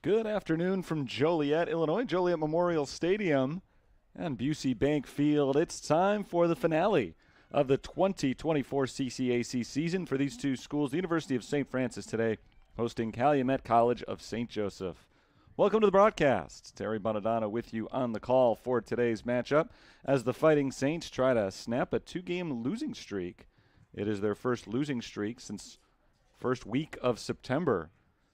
Good afternoon from Joliet, Illinois, Joliet Memorial Stadium and Busey Bank Field. It's time for the finale of the 2024 CCAC season for these two schools. The University of St. Francis today hosting Calumet College of St. Joseph. Welcome to the broadcast. Terry Bonadonna with you on the call for today's matchup as the Fighting Saints try to snap a two-game losing streak. It is their first losing streak since first week of September.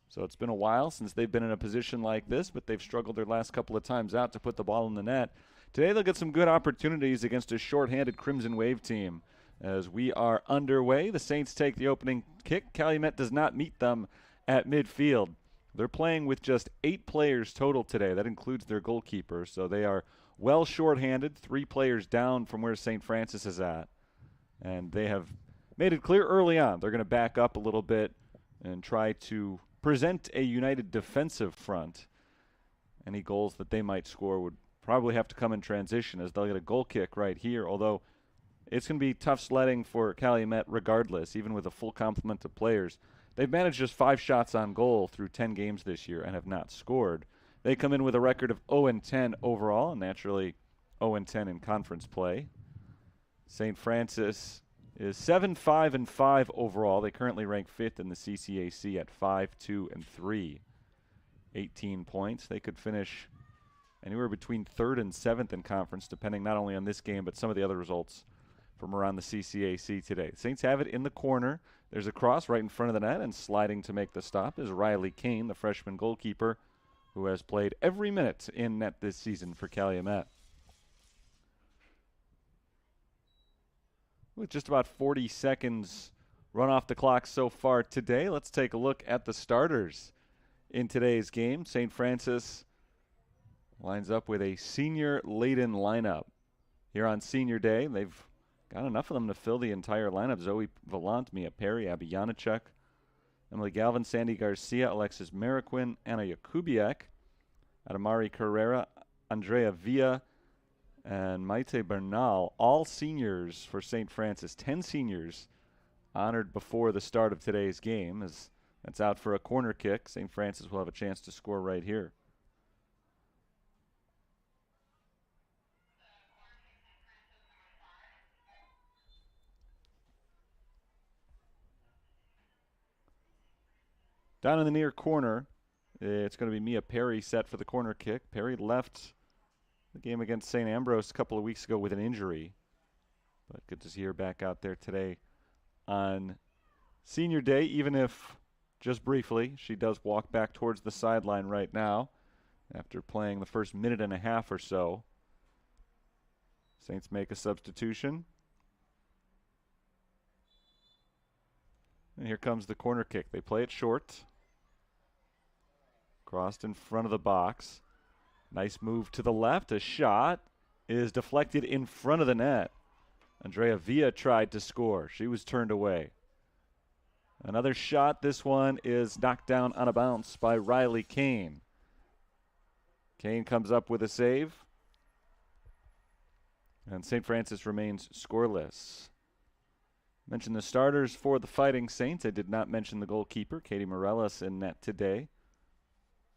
So it's been a while since they've been in a position like this, but they've struggled their last couple of times out to put the ball in the net. Today they'll get some good opportunities against a shorthanded Crimson Wave team. As we are underway, the Saints take the opening kick. Calumet does not meet them at midfield. They're playing with just 8 players total today. That includes their goalkeeper. So they are well shorthanded, 3 players down from where St. Francis is at. And they have made it clear early on they're going to back up a little bit and try to present a united defensive front. Any goals that they might score would probably have to come in transition as they'll get a goal kick right here, although it's going to be tough sledding for Calumet regardless, even with a full complement of players. They've managed just 5 shots on goal through 10 games this year and have not scored. They come in with a record of 0-10 overall, and naturally 0-10 in conference play. St. Francis is 7-5-5 overall. They currently rank 5th in the CCAC at 5-2-3. 18 points. They could finish anywhere between 3rd and 7th in conference, depending not only on this game but some of the other results from around the CCAC today. Saints have it in the corner. There's a cross right in front of the net, and sliding to make the stop is Riley Kane, the freshman goalkeeper, who has played every minute in net this season for Calumet. With just about 40 seconds run off the clock so far today, let's take a look at the starters in today's game. St. Francis lines up with a senior-laden lineup. Here on senior day, they've got enough of them to fill the entire lineup. Zoe Valant, Mia Perry, Abby Janacek, Emily Galvin, Sandy Garcia, Alexis Mariquin, Anna Jakubiak, Adamari Carrera, Andrea Villa, and Maite Bernal, all seniors for St. Francis. 10 seniors honored before the start of today's game. As that's out for a corner kick. St. Francis will have a chance to score right here. Down in the near corner, it's going to be Mia Perry set for the corner kick. Perry left the game against St. Ambrose a couple of weeks ago with an injury, but good to see her back out there today on senior day, even if just briefly. She does walk back towards the sideline right now after playing the first minute and a half or so. Saints make a substitution. And here comes the corner kick. They play it short. Crossed in front of the box. Nice move to the left. A shot is deflected in front of the net. Andrea Villa tried to score. She was turned away. Another shot. This one is knocked down on a bounce by Riley Kane. Kane comes up with a save. And St. Francis remains scoreless. Mentioned the starters for the Fighting Saints. I did not mention the goalkeeper, Katie Morellis, in net today.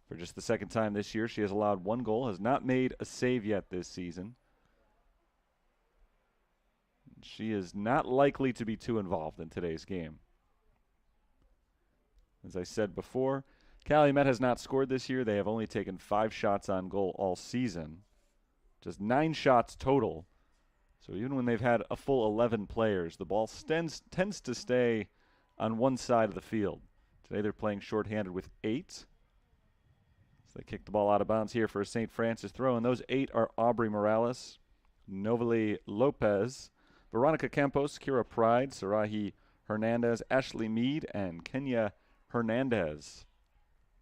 For just the second time this year, she has allowed 1 goal, has not made a save yet this season. She is not likely to be too involved in today's game. As I said before, Calumet has not scored this year. They have only taken 5 shots on goal all season. Just 9 shots total. So even when they've had a full 11 players, the ball tends to stay on one side of the field. Today they're playing shorthanded with 8. So they kick the ball out of bounds here for a St. Francis throw, and those 8 are Aubrey Morales, Novely Lopez, Veronica Campos, Kira Pride, Sarahi Hernandez, Ashley Mead, and Kenya Hernandez.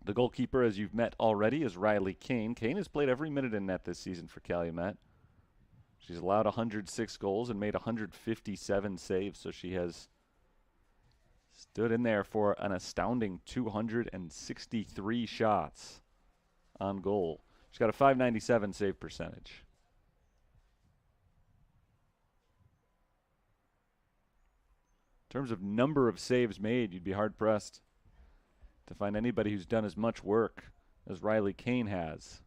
The goalkeeper, as you've met already, is Riley Kane. Kane has played every minute in net this season for Calumet. She's allowed 106 goals and made 157 saves, so she has stood in there for an astounding 263 shots on goal. She's got a .597 save percentage. In terms of number of saves made, you'd be hard-pressed to find anybody who's done as much work as Riley Kane has.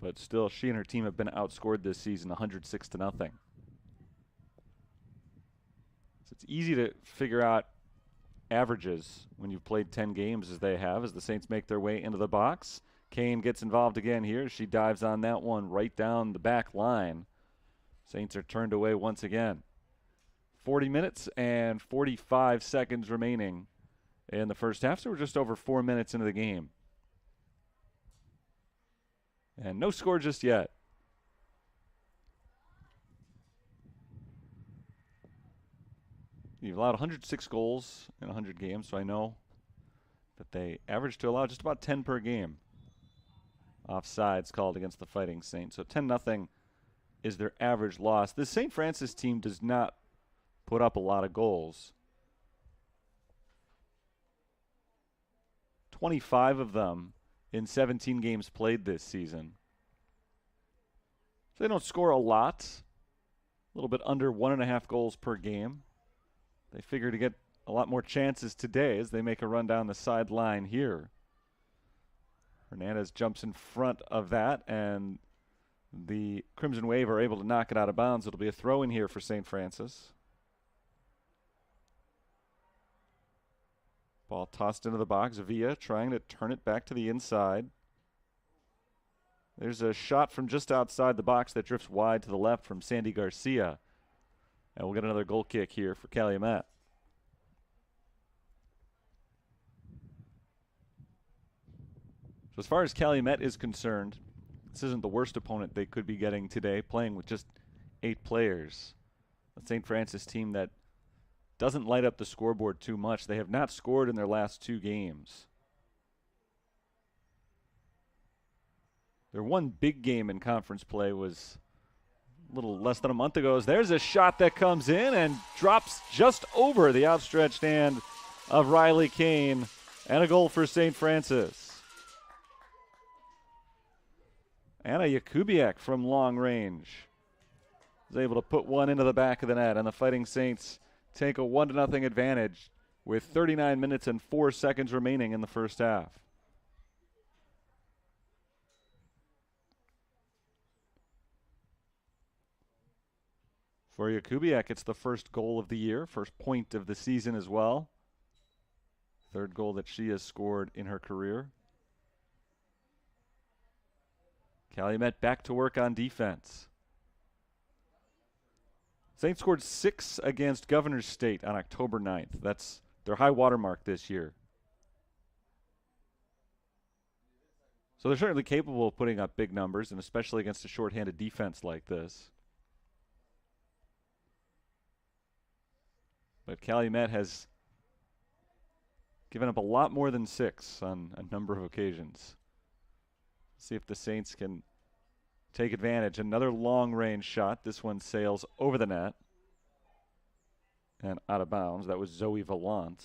But still, she and her team have been outscored this season 106-0. So it's easy to figure out averages when you've played 10 games as they have, as the Saints make their way into the box. Kane gets involved again here. She dives on that one right down the back line. Saints are turned away once again. 40 minutes and 45 seconds remaining in the first half, so we're just over 4 minutes into the game. And no score just yet. You've allowed 106 goals in 100 games, so I know that they average to allow just about 10 per game. Offsides called against the Fighting Saints. So 10-0 is their average loss. The St. Francis team does not put up a lot of goals. 25 of them in 17 games played this season. So they don't score a lot. A little bit under 1.5 goals per game. They figure to get a lot more chances today as they make a run down the sideline here. Hernandez jumps in front of that, and the Crimson Wave are able to knock it out of bounds. It'll be a throw in here for St. Francis. Ball tossed into the box. Villa trying to turn it back to the inside. There's a shot from just outside the box that drifts wide to the left from Sandy Garcia. And we'll get another goal kick here for Calumet. So as far as Calumet is concerned, this isn't the worst opponent they could be getting today, playing with just 8 players. The St. Francis team that doesn't light up the scoreboard too much. They have not scored in their last 2 games. Their one big game in conference play was a little less than a month ago. There's a shot that comes in and drops just over the outstretched hand of Riley Kane, and a goal for St. Francis. Anna Jakubiak from long range is able to put one into the back of the net, and the Fighting Saints take a 1-0 advantage with 39 minutes and 4 seconds remaining in the first half. For Jakubiak, it's the first goal of the year, first point of the season as well. 3rd goal that she has scored in her career. Calumet back to work on defense. Saints scored 6 against Governor's State on October 9th. That's their high water mark this year. So they're certainly capable of putting up big numbers, and especially against a shorthanded defense like this. But Calumet has given up a lot more than 6 on a number of occasions. See if the Saints can take advantage. Another long-range shot. This one sails over the net and out of bounds. That was Zoe Vallant.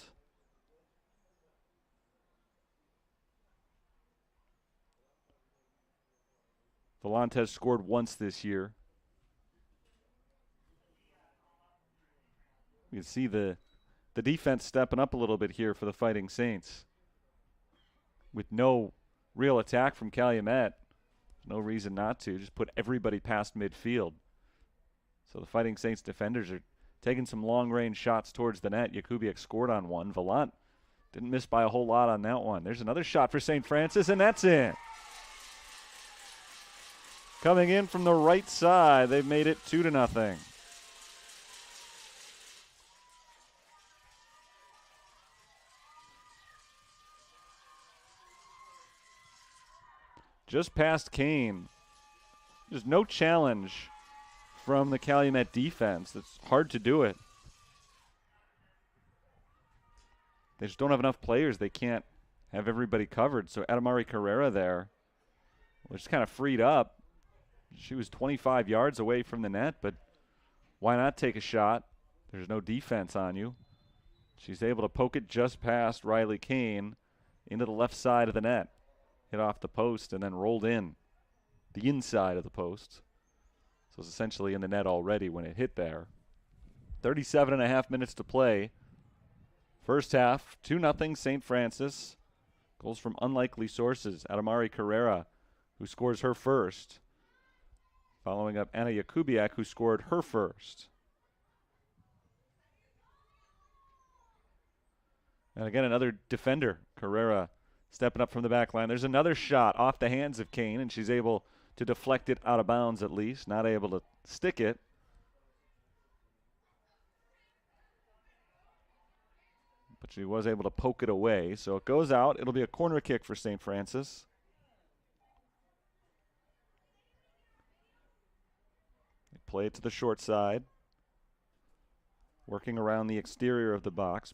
Vallant has scored once this year. You can see the defense stepping up a little bit here for the Fighting Saints. With no real attack from Calumet, no reason not to. Just put everybody past midfield. So the Fighting Saints defenders are taking some long-range shots towards the net. Jakubiak scored on one. Vallant didn't miss by a whole lot on that one. There's another shot for St. Francis, and that's in. Coming in from the right side, they've made it 2-0. Just past Kane. There's no challenge from the Calumet defense. It's hard to do it. They just don't have enough players. They can't have everybody covered. So Adamari Carrera there was just kind of freed up. She was 25 yards away from the net, but why not take a shot? There's no defense on you. She's able to poke it just past Riley Kane into the left side of the net. Hit off the post and then rolled in the inside of the post. So it's essentially in the net already when it hit there. 37.5 minutes to play. First half, 2-0 St. Francis. Goals from unlikely sources. Adamari Carrera, who scores her first. Following up Anna Jakubiak, who scored her first. And again, another defender, Carrera, stepping up from the back line. There's another shot off the hands of Kane, and she's able to deflect it out of bounds at least. Not able to stick it. But she was able to poke it away. So it goes out. It'll be a corner kick for St. Francis. They play it to the short side. Working around the exterior of the box.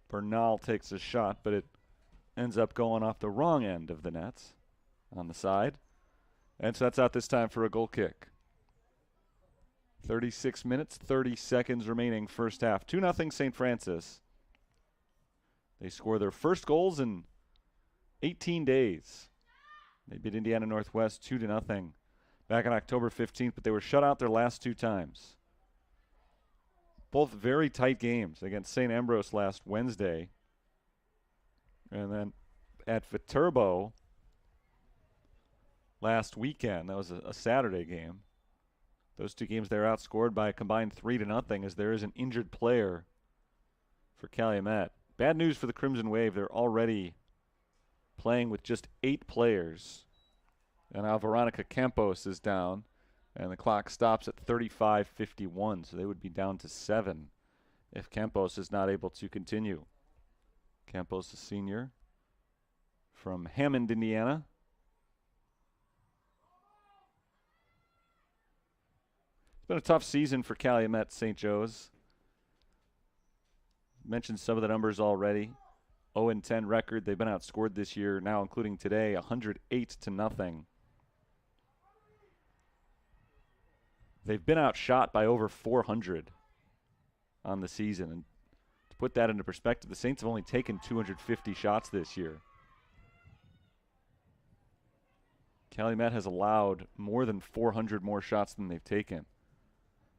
Bernal takes a shot, but it ends up going off the wrong end of the nets on the side. And so that's out this time for a goal kick. 36 minutes, 30 seconds remaining first half. 2-0 St. Francis. They score their first goals in 18 days. They beat Indiana Northwest 2-0 back on October 15th, but they were shut out their last 2 times. Both very tight games against St. Ambrose last Wednesday. And then at Viterbo last weekend. That was a Saturday game. Those two games, they're outscored by a combined 3-0 as there is an injured player for Calumet. Bad news for the Crimson Wave. They're already playing with just 8 players. And now Veronica Campos is down, and the clock stops at 35:51, so they would be down to 7 if Campos is not able to continue. Campos, a senior from Hammond, Indiana. It's been a tough season for Calumet St. Joe's. Mentioned some of the numbers already. 0-10 record. They've been outscored this year, now including today, 108-0. They've been outshot by over 400 on the season. And to put that into perspective, the Saints have only taken 250 shots this year. Calumet has allowed more than 400 more shots than they've taken.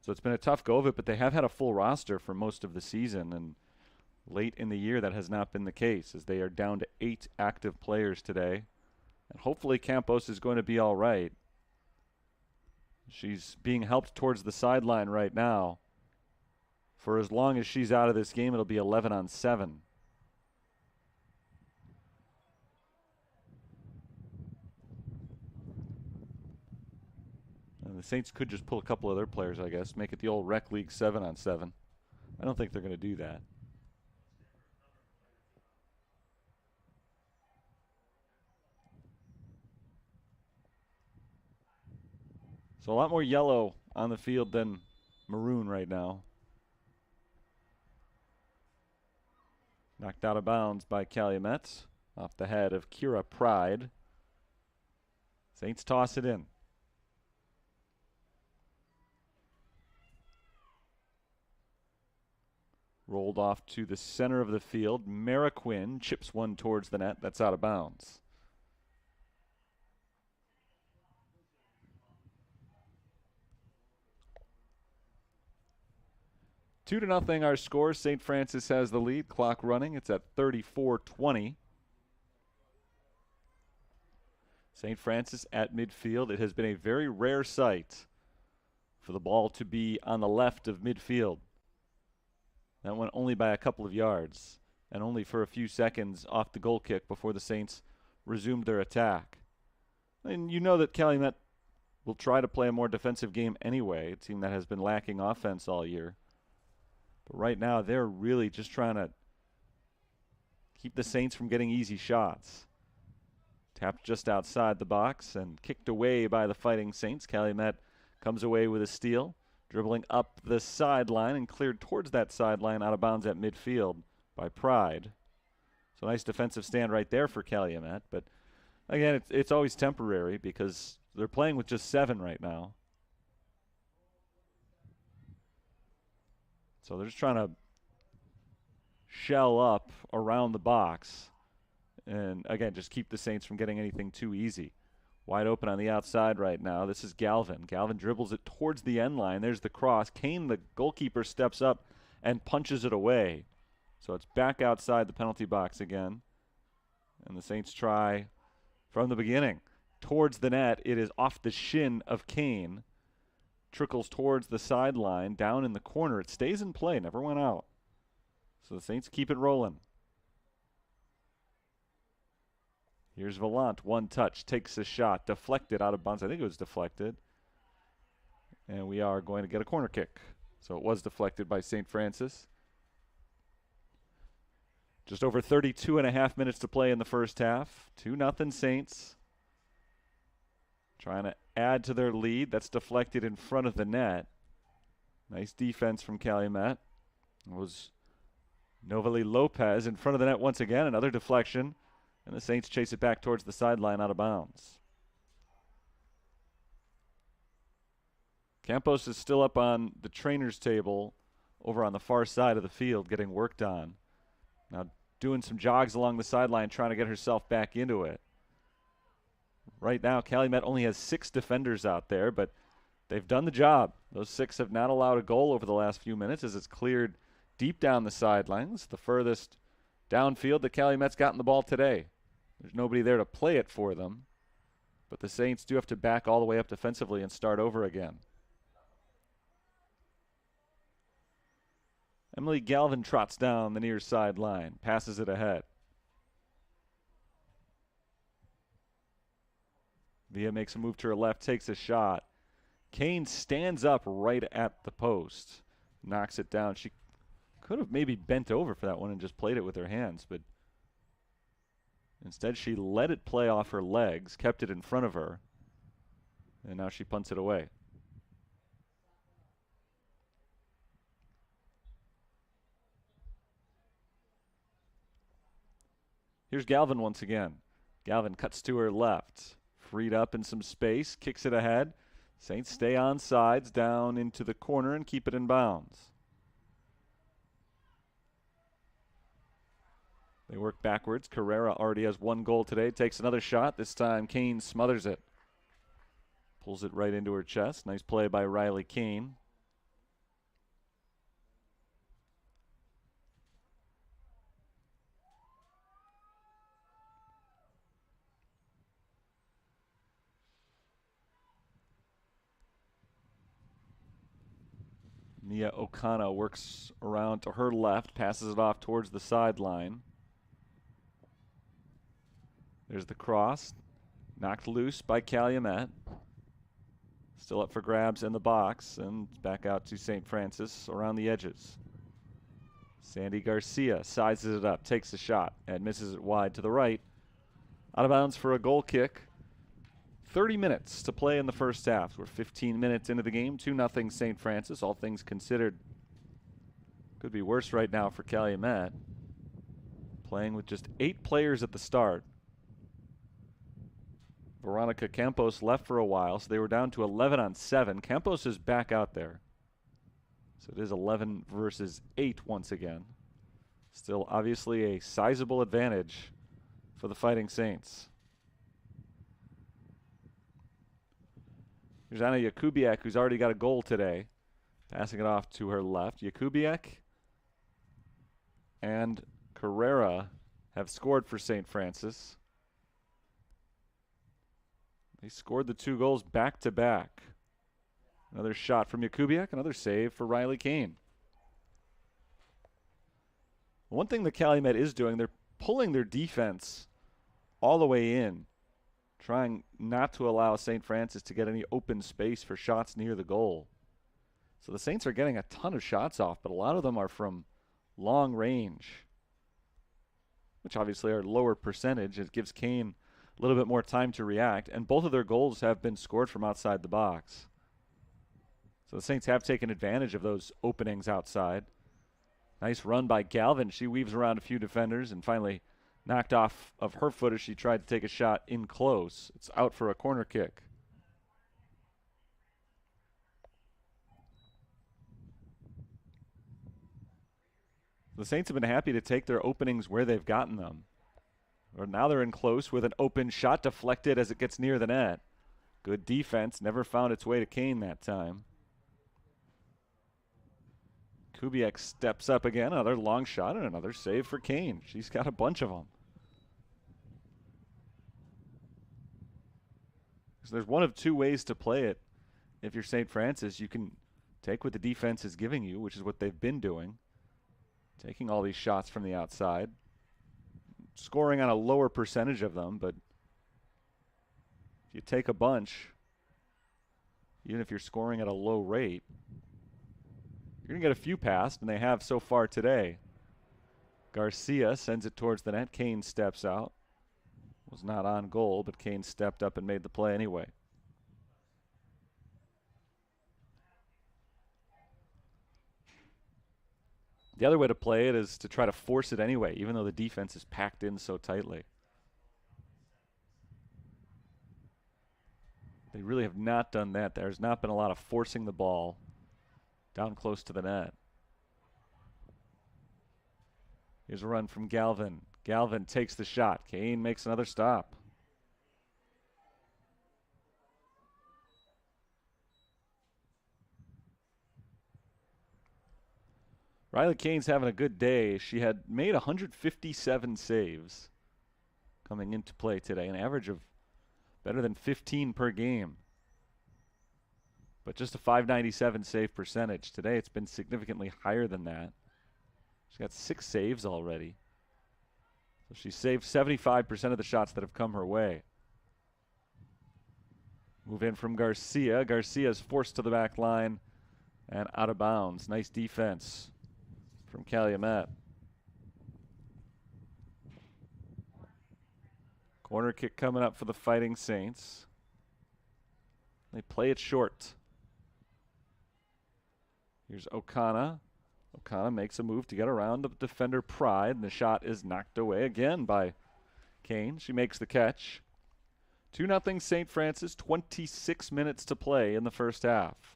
So it's been a tough go of it, but they have had a full roster for most of the season, and late in the year that has not been the case, as they are down to 8 active players today. And hopefully Campos is going to be all right. She's being helped towards the sideline right now. For as long as she's out of this game, it'll be 11-on-7. And the Saints could just pull a couple of their players, I guess, make it the old rec league 7-on-7. I don't think they're going to do that. So a lot more yellow on the field than maroon right now. Knocked out of bounds by Calumet off the head of Kira Pride. Saints toss it in. Rolled off to the center of the field. Mariquin chips one towards the net. That's out of bounds. Two to nothing our score. St. Francis has the lead. Clock running. It's at 34-20. St. Francis at midfield. It has been a very rare sight for the ball to be on the left of midfield. That went only by a couple of yards and only for a few seconds off the goal kick before the Saints resumed their attack. And you know that Calumet will try to play a more defensive game anyway, a team that has been lacking offense all year. But right now they're really just trying to keep the Saints from getting easy shots. Tapped just outside the box and kicked away by the Fighting Saints. Calumet comes away with a steal. Dribbling up the sideline and cleared towards that sideline, out of bounds at midfield by Pride. So nice defensive stand right there for Calumet. But again, it's always temporary because they're playing with just 7 right now. So they're just trying to shell up around the box. And again, just keep the Saints from getting anything too easy. Wide open on the outside right now. This is Galvin. Galvin dribbles it towards the end line. There's the cross. Kane, the goalkeeper, steps up and punches it away. So it's back outside the penalty box again. And the Saints try from the beginning. Towards the net. It is off the shin of Kane. Trickles towards the sideline. Down in the corner. It stays in play. Never went out. So the Saints keep it rolling. Here's Valant, one touch, takes a shot, deflected out of bounds. I think it was deflected. And we are going to get a corner kick. So it was deflected by St. Francis. Just over 32.5 minutes to play in the first half. 2-0 Saints. Trying to add to their lead. That's deflected in front of the net. Nice defense from Calumet. It was Novali Lopez in front of the net once again. Another deflection. And the Saints chase it back towards the sideline, out of bounds. Campos is still up on the trainer's table over on the far side of the field getting worked on. Now doing some jogs along the sideline, trying to get herself back into it. Right now, Calumet only has 6 defenders out there, but they've done the job. Those 6 have not allowed a goal over the last few minutes as it's cleared deep down the sidelines, the furthest downfield that Calumet's gotten the ball today. There's nobody there to play it for them. But the Saints do have to back all the way up defensively and start over again. Emily Galvin trots down the near sideline, passes it ahead. Villa makes a move to her left, takes a shot. Kane stands up right at the post, knocks it down. She could have maybe bent over for that one and just played it with her hands, but instead she let it play off her legs, kept it in front of her, and now she punts it away. Here's Galvin once again. Galvin cuts to her left. Freed up in some space, kicks it ahead. Saints stay on sides, down into the corner, and keep it in bounds. They work backwards. Carrera already has 1 goal today. Takes another shot. This time Kane smothers it. Pulls it right into her chest. Nice play by Riley Kane. Nia Okana works around to her left, passes it off towards the sideline. There's the cross, knocked loose by Calumet. Still up for grabs in the box, and back out to St. Francis around the edges. Sandy Garcia sizes it up, takes a shot, and misses it wide to the right. Out of bounds for a goal kick. 30 minutes to play in the first half. We're 15 minutes into the game, 2-0 St. Francis, all things considered. Could be worse right now for Calumet. Playing with just 8 players at the start. Veronica Campos left for a while, so they were down to 11 on 7. Campos is back out there. So it is 11 versus 8 once again. Still obviously a sizable advantage for the Fighting Saints. Here's Anna Jakubiak, who's already got a goal today. Passing it off to her left. Jakubiak and Carrera have scored for St. Francis. They scored the 2 goals back-to-back. Another shot from Jakubiak, another save for Riley Kane. One thing that Calumet is doing, they're pulling their defense all the way in, trying not to allow St. Francis to get any open space for shots near the goal. So the Saints are getting a ton of shots off, but a lot of them are from long range, which obviously are lower percentage. It gives Kane a little bit more time to react, and both of their goals have been scored from outside the box. So the Saints have taken advantage of those openings outside. Nice run by Galvin. She weaves around a few defenders and finally knocked off of her foot as she tried to take a shot in close. It's out for a corner kick. The Saints have been happy to take their openings where they've gotten them. Or now they're in close with an open shot deflected as it gets near the net. Good defense. Never found its way to Kane that time. Kubiak steps up again. Another long shot and another save for Kane. She's got a bunch of them. So there's one of 2 ways to play it. If you're St. Francis, you can take what the defense is giving you, which is what they've been doing. Taking all these shots from the outside. Scoring on a lower percentage of them, but if you take a bunch, even if you're scoring at a low rate, you're going to get a few past, and they have so far today. Garcia sends it towards the net. Kane steps out. Was not on goal, but Kane stepped up and made the play anyway. The other way to play it is to try to force it anyway, even though the defense is packed in so tightly. They really have not done that. There's not been a lot of forcing the ball down close to the net. Here's a run from Galvin. Galvin takes the shot. Kane makes another stop. Riley Kane's having a good day. She had made 157 saves coming into play today, an average of Better than 15 per game. But just a .597 save percentage. Today it's been significantly higher than that. She's got 6 saves already. So she saved 75% of the shots that have come her way. Move in from Garcia. Garcia's forced to the back line and out of bounds. Nice defense from Calumet. Corner kick coming up for the Fighting Saints. They play it short. Here's Okana. Okana makes a move to get around the defender Pride, and the shot is knocked away again by Kane. She makes the catch. 2-0 St. Francis, 26 minutes to play in the first half.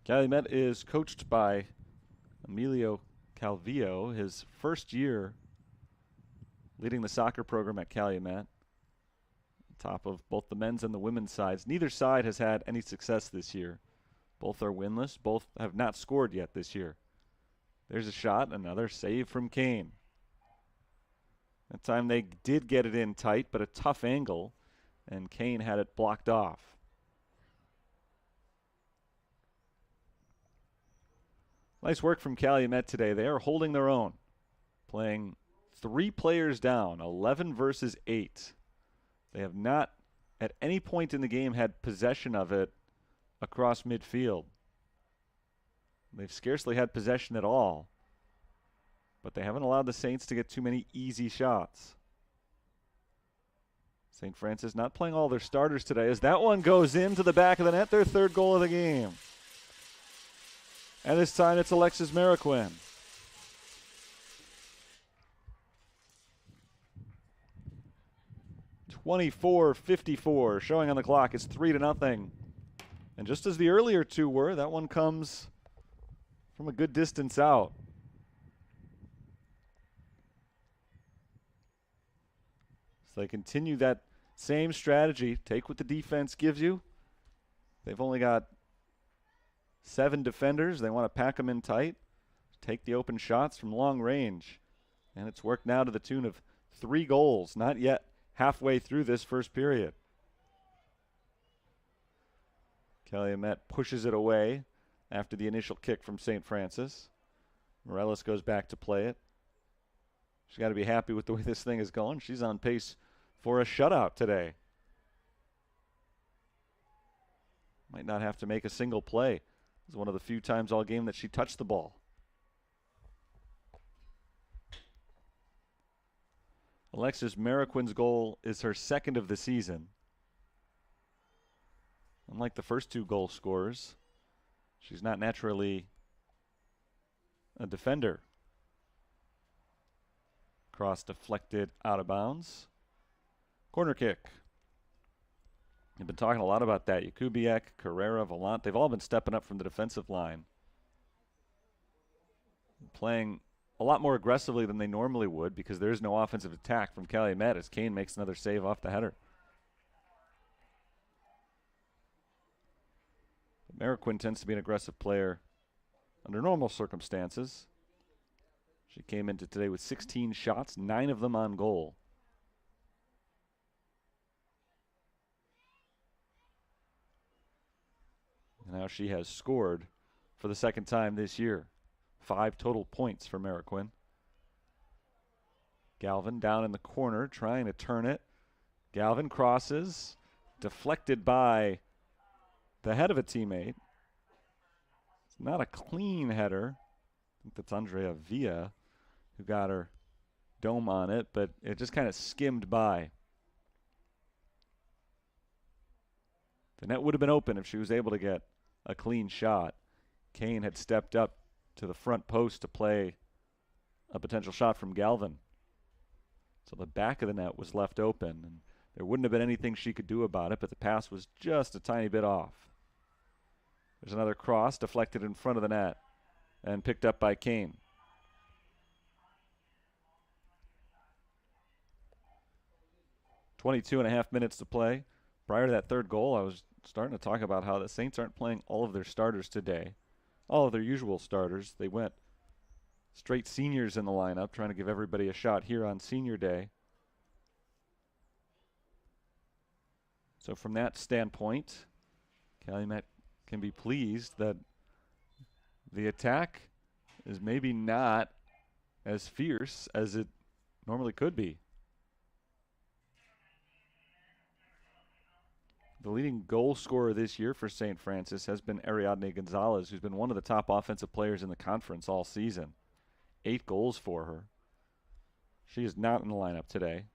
Calumet is coached by Emilio Calvillo, his first year leading the soccer program at Calumet. Top of both the men's and the women's sides. Neither side has had any success this year. Both are winless. Both have not scored yet this year. There's a shot, another save from Kane. That time they did get it in tight, but a tough angle, and Kane had it blocked off. Nice work from Calumet today. They are holding their own, playing 3 players down, 11 versus 8. They have not at any point in the game had possession of it across midfield. They've scarcely had possession at all, but they haven't allowed the Saints to get too many easy shots. St. Francis not playing all their starters today as that one goes into the back of the net, their 3rd goal of the game. And this time it's Alexis Mariquin. .24-54 showing on the clock. It's 3-0. And just as the earlier 2 were, that one comes from a good distance out. So they continue that same strategy. Take what the defense gives you. They've only got 7 defenders. They want to pack them in tight. Take the open shots from long range. And it's worked now to the tune of 3 goals. Not yet halfway through this first period. Calumet pushes it away after the initial kick from St. Francis. Morales goes back to play it. She's got to be happy with the way this thing is going. She's on pace for a shutout today. Might not have to make a single play. It was one of the few times all game that she touched the ball. Alexis Mariquin's goal is her 2nd of the season. Unlike the first 2 goal scorers, she's not naturally a defender. Cross deflected out of bounds. Corner kick. We've been talking a lot about that. Jakubiak, Carrera, Volant, they've all been stepping up from the defensive line. Playing a lot more aggressively than they normally would because there is no offensive attack from Calumet as Kane makes another save off the header. Mariquin tends to be an aggressive player under normal circumstances. She came into today with 16 shots, 9 of them on goal. And now she has scored for the 2nd time this year. 5 total points for Mariquin. Galvin down in the corner trying to turn it. Galvin crosses, deflected by the head of a teammate. It's not a clean header. I think that's Andrea Villa who got her dome on it, but it just kind of skimmed by. The net would have been open if she was able to get a clean shot. Kane had stepped up to the front post to play a potential shot from Galvin. So the back of the net was left open, and there wouldn't have been anything she could do about it, but the pass was just a tiny bit off. There's another cross deflected in front of the net and picked up by Kane. .22.5 minutes to play. Prior to that 3rd goal, I was starting to talk about how the Saints aren't playing all of their starters today. All of their usual starters. They went straight seniors in the lineup, trying to give everybody a shot here on senior day. So from that standpoint, Calumet can be pleased that the attack is maybe not as fierce as it normally could be. The leading goal scorer this year for St. Francis has been Ariadne Gonzalez, who's been one of the top offensive players in the conference all season. 8 goals for her. She is not in the lineup today.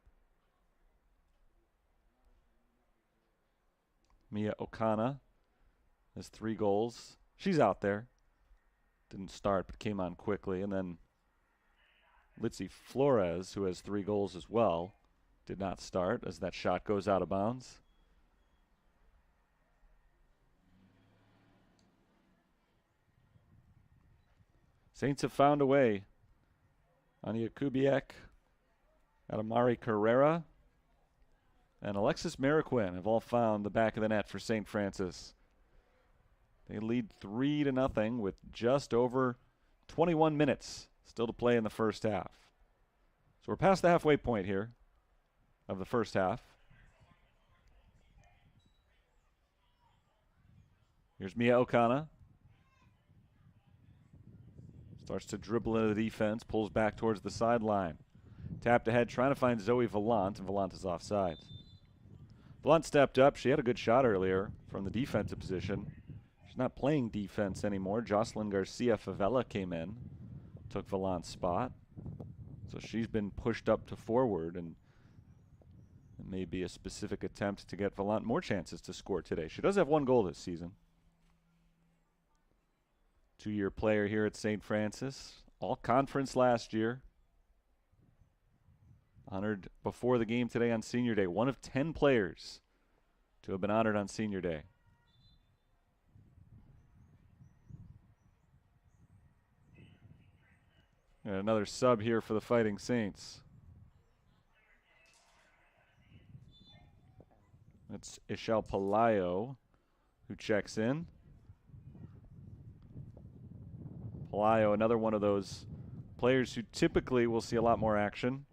Mia Okana has 3 goals. She's out there. Didn't start, but came on quickly. And then Litzy Flores, who has 3 goals as well, did not start as that shot goes out of bounds. Saints have found a way. Ania Kubiak, Adamari Carrera, and Alexis Mariquin have all found the back of the net for St. Francis. They lead 3-0 with just over 21 minutes still to play in the first half. So we're past the halfway point here of the first half. Here's Mia Okana. Starts to dribble into the defense, pulls back towards the sideline. Tapped ahead, trying to find Zoe Vallant, and Vallant is offside. Vallant stepped up. She had a good shot earlier from the defensive position. She's not playing defense anymore. Jocelyn Garcia Favela came in, took Vallant's spot. So she's been pushed up to forward, and it may be a specific attempt to get Vallant more chances to score today. She does have 1 goal this season. 2-year player here at St. Francis. All conference last year. Honored before the game today on Senior Day. 1 of 10 players to have been honored on Senior Day. And another sub here for the Fighting Saints. It's Ishel Palayo who checks in. Palayo, another one of those players who typically will see a lot more action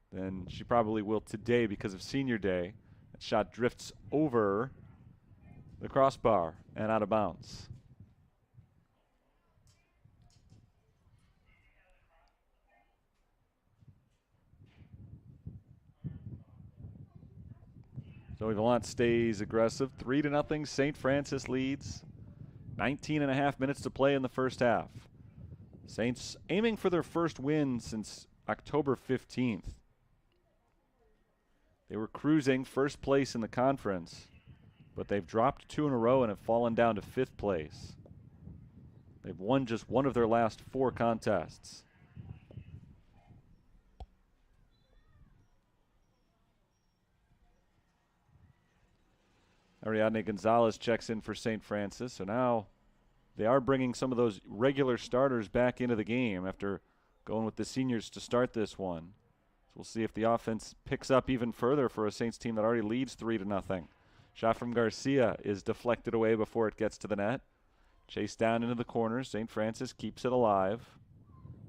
than she probably will today because of Senior Day. That shot drifts over the crossbar and out of bounds. Zoe Vallant stays aggressive. 3-0. St. Francis leads. 19.5 minutes to play in the first half. Saints aiming for their first win since October 15th. They were cruising first place in the conference, but they've dropped 2 in a row and have fallen down to 5th place. They've won just 1 of their last 4 contests. Ariadne Gonzalez checks in for St. Francis, so now they are bringing some of those regular starters back into the game after going with the seniors to start this one. So we'll see if the offense picks up even further for a Saints team that already leads 3-0. Shot from Garcia is deflected away before it gets to the net. Chased down into the corner. St. Francis keeps it alive.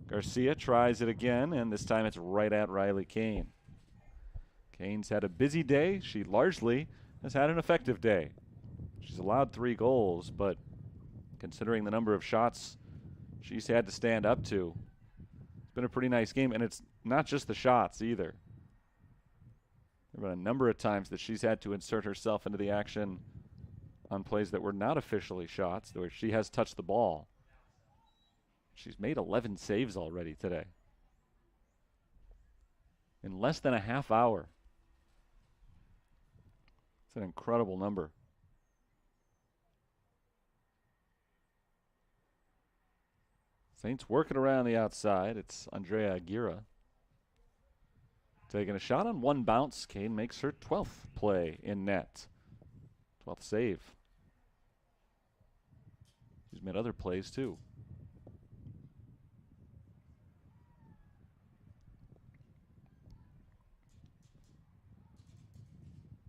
Garcia tries it again, and this time it's right at Riley Kane. Kane's had a busy day. She largely has had an effective day. She's allowed 3 goals, but considering the number of shots she's had to stand up to, it's been a pretty nice game. And it's not just the shots either. There have been a number of times that she's had to insert herself into the action on plays that were not officially shots, where she has touched the ball. She's made 11 saves already today in less than a half hour. It's an incredible number. Saints working around the outside. It's Andrea Aguirre taking a shot on 1 bounce. Kane makes her 12th play in net. 12th save. She's made other plays too.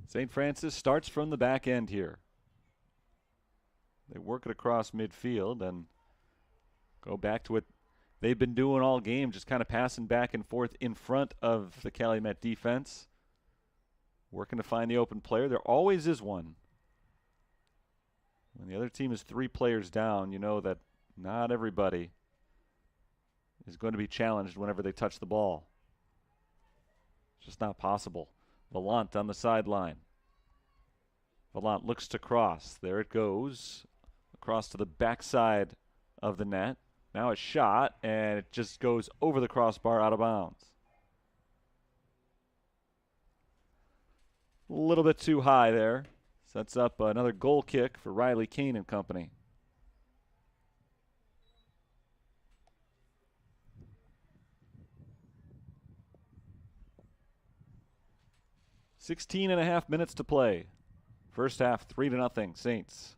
St. Francis starts from the back end here. They work it across midfield and go back to what they've been doing all game, just kind of passing back and forth in front of the Calumet defense, working to find the open player. There always is one. When the other team is 3 players down, you know that not everybody is going to be challenged whenever they touch the ball. It's just not possible. Vallant on the sideline. Vallant looks to cross. There it goes. Across to the backside of the net. Now a shot, and it just goes over the crossbar out of bounds. A little bit too high there. Sets up another goal kick for Riley Kane and company. "16.5 minutes to play. First half, 3-0 Saints."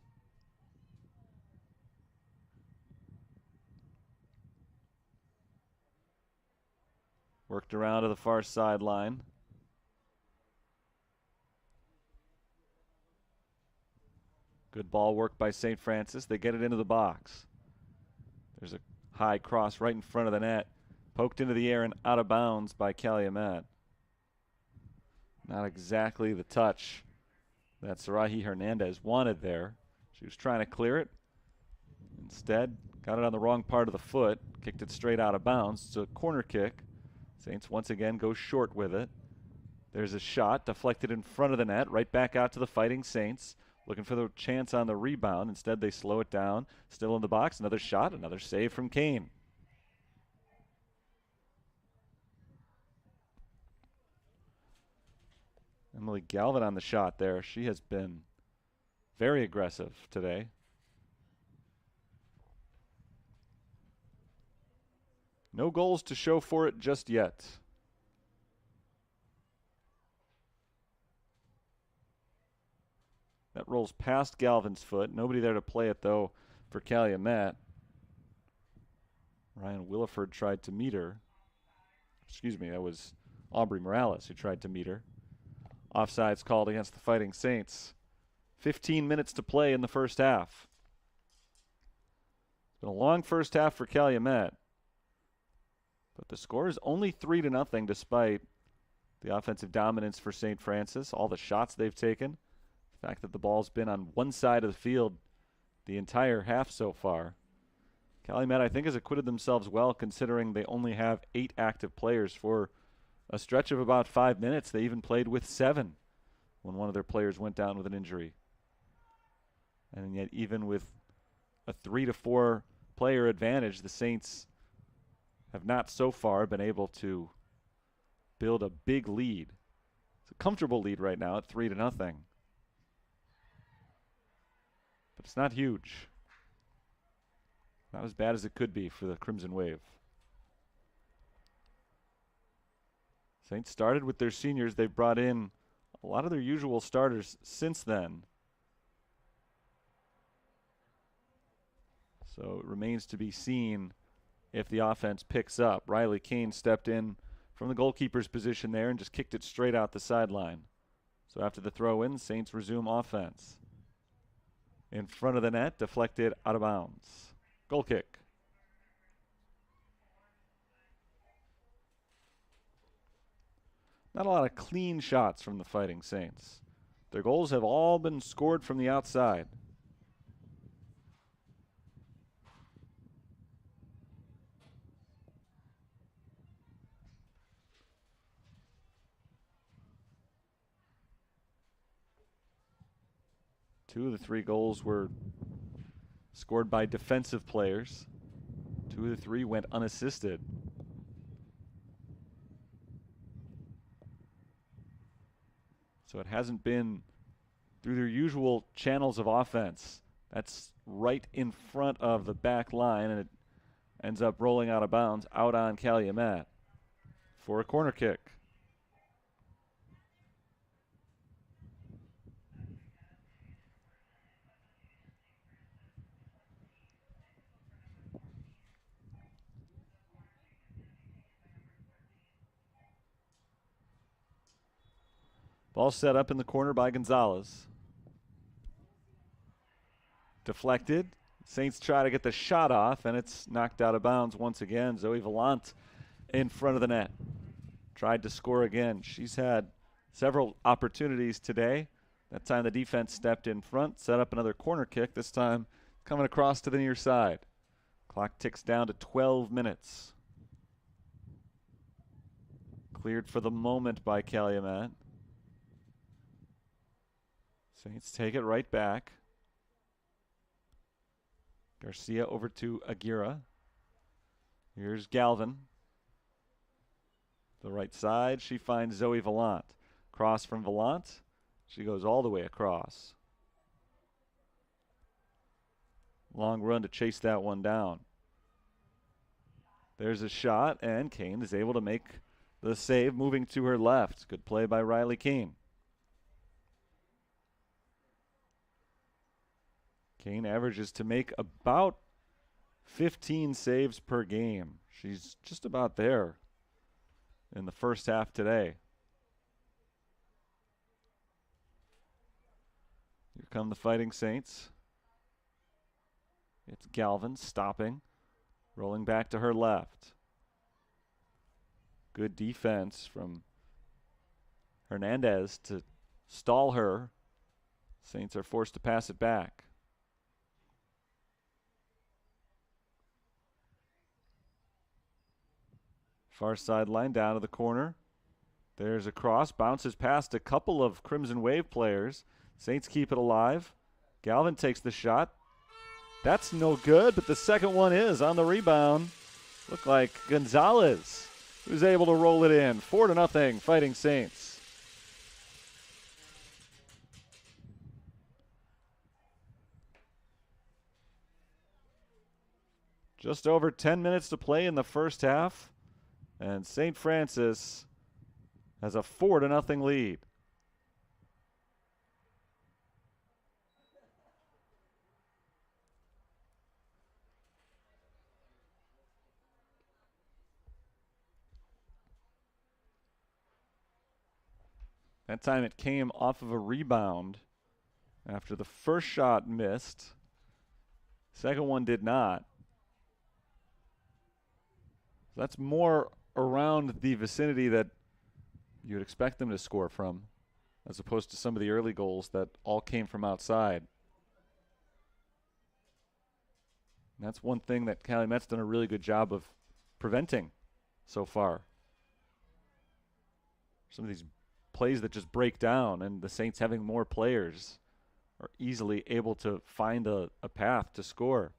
Worked around to the far sideline. Good ball work by St. Francis. They get it into the box. There's a high cross right in front of the net. Poked into the air and out of bounds by Calumet. Not exactly the touch that Sarahi Hernandez wanted there. She was trying to clear it. Instead, got it on the wrong part of the foot. Kicked it straight out of bounds. It's a corner kick. Saints once again go short with it. There's a shot deflected in front of the net. Right back out to the Fighting Saints. Looking for the chance on the rebound. Instead, they slow it down. Still in the box. Another shot. Another save from Kane. Emily Galvin on the shot there. She has been very aggressive today. No goals to show for it just yet. That rolls past Galvin's foot. Nobody there to play it, though, for Calumet. Ryan Williford tried to meet her. Excuse me, that was Aubrey Morales who tried to meet her. Offsides called against the Fighting Saints. 15 minutes to play in the first half. It's been a long first half for Calumet. But the score is only 3-0 despite the offensive dominance for St. Francis, all the shots they've taken. The fact that the ball's been on one side of the field the entire half so far. Calumet, I think, has acquitted themselves well considering they only have 8 active players. For a stretch of about 5 minutes, they even played with 7 when one of their players went down with an injury. And yet even with a 3-4 player advantage, the Saints have not so far been able to build a big lead. It's a comfortable lead right now at 3-0. But it's not huge. Not as bad as it could be for the Crimson Wave. Saints started with their seniors. They've brought in a lot of their usual starters since then. So it remains to be seen if the offense picks up. Riley Kane stepped in from the goalkeeper's position there and just kicked it straight out the sideline. So after the throw-in, Saints resume offense. In front of the net, deflected out of bounds. Goal kick. Not a lot of clean shots from the Fighting Saints. Their goals have all been scored from the outside. Two of the 3 goals were scored by defensive players. 2 of the 3 went unassisted. So it hasn't been through their usual channels of offense. That's right in front of the back line, and it ends up rolling out of bounds out on Calumet for a corner kick. Ball set up in the corner by Gonzalez. Deflected. Saints try to get the shot off, and it's knocked out of bounds once again. Zoe Vallant in front of the net. Tried to score again. She's had several opportunities today. That time the defense stepped in front, set up another corner kick, this time coming across to the near side. Clock ticks down to 12 minutes. Cleared for the moment by Calumet. Saints take it right back. Garcia over to Aguirre. Here's Galvin. The right side, she finds Zoe Vallant. Cross from Vallant. She goes all the way across. Long run to chase that one down. There's a shot, and Kane is able to make the save, moving to her left. Good play by Riley Kane. Kane averages to make about 15 saves per game. She's just about there in the first half today. Here come the Fighting Saints. It's Galvin stopping, rolling back to her left. Good defense from Hernandez to stall her. Saints are forced to pass it back. Far sideline down to the corner. There's a cross, bounces past a couple of Crimson Wave players. Saints keep it alive. Galvin takes the shot. That's no good, but the second one is on the rebound. Looked like Gonzalez was able to roll it in. 4-0, Fighting Saints. Just over 10 minutes to play in the first half, and St. Francis has a 4-0 lead. That time it came off of a rebound after the first shot missed. Second one did not. That's more around the vicinity that you would expect them to score from, as opposed to some of the early goals that all came from outside. And that's one thing that Calumet's done a really good job of preventing so far. Some of these plays that just break down, and the Saints having more players are easily able to find a path to score.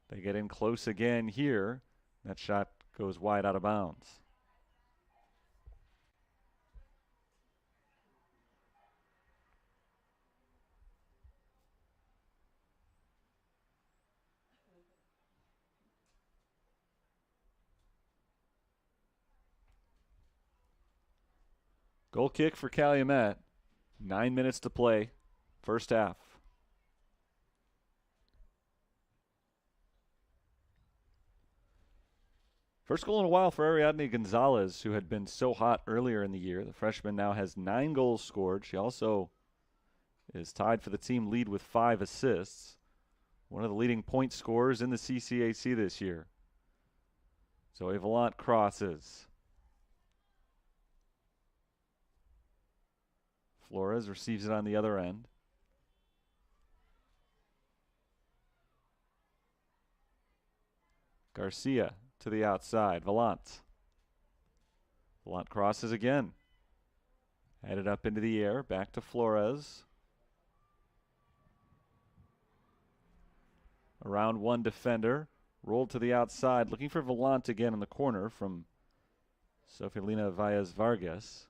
They get in close again here. That shot goes wide out of bounds. Goal kick for Calumet. 9 minutes to play. First half. First goal in a while for Ariadne Gonzalez, who had been so hot earlier in the year. The freshman now has 9 goals scored. She also is tied for the team lead with 5 assists. One of the leading point scorers in the CCAC this year. Zoe Vallant crosses. Flores receives it on the other end. Garcia to the outside. Vallant. Vallant crosses again. Headed up into the air. Back to Flores. Around one defender. Rolled to the outside. Looking for Vallant again in the corner from Sofilina Valles Vargas.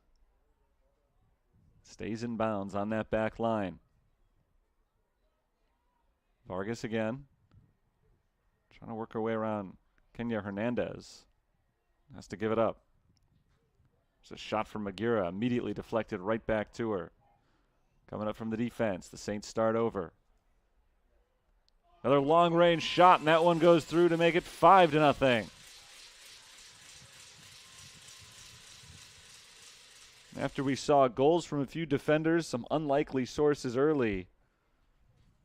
Stays in bounds on that back line. Vargas again. Trying to work her way around Kenya Hernandez. Has to give it up. There's a shot from Aguirre. Immediately deflected right back to her. Coming up from the defense. The Saints start over. Another long-range shot, and that one goes through to make it 5-0. After we saw goals from a few defenders, some unlikely sources early,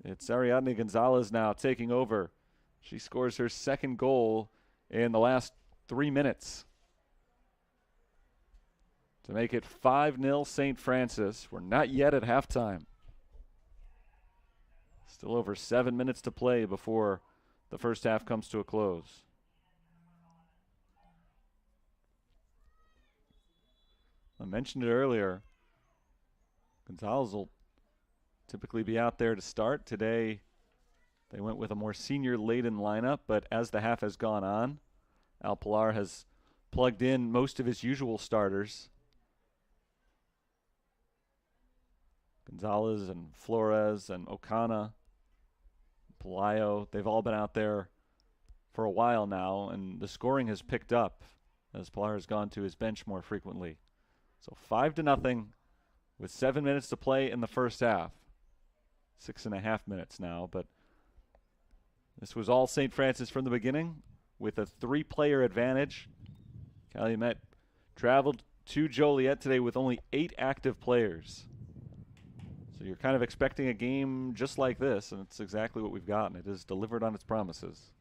It's Ariadne Gonzalez now taking over. She scores her second goal in the last 3 minutes to make it 5-0 St. Francis. We're not yet at halftime. Still over 7 minutes to play before the first half comes to a close. I mentioned it earlier. Gonzalez will typically be out there to start. Today, they went with a more senior-laden lineup, but as the half has gone on, Al Pilar has plugged in most of his usual starters. Gonzalez and Flores and Okana, Pelayo, they've all been out there for a while now, and the scoring has picked up as Pilar has gone to his bench more frequently. So 5-0 with 7 minutes to play in the first half. 6.5 minutes now, but this was all St. Francis from the beginning with a 3-player advantage. Calumet traveled to Joliet today with only 8 active players. So you're kind of expecting a game just like this, and it's exactly what we've gotten. It has delivered on its promises.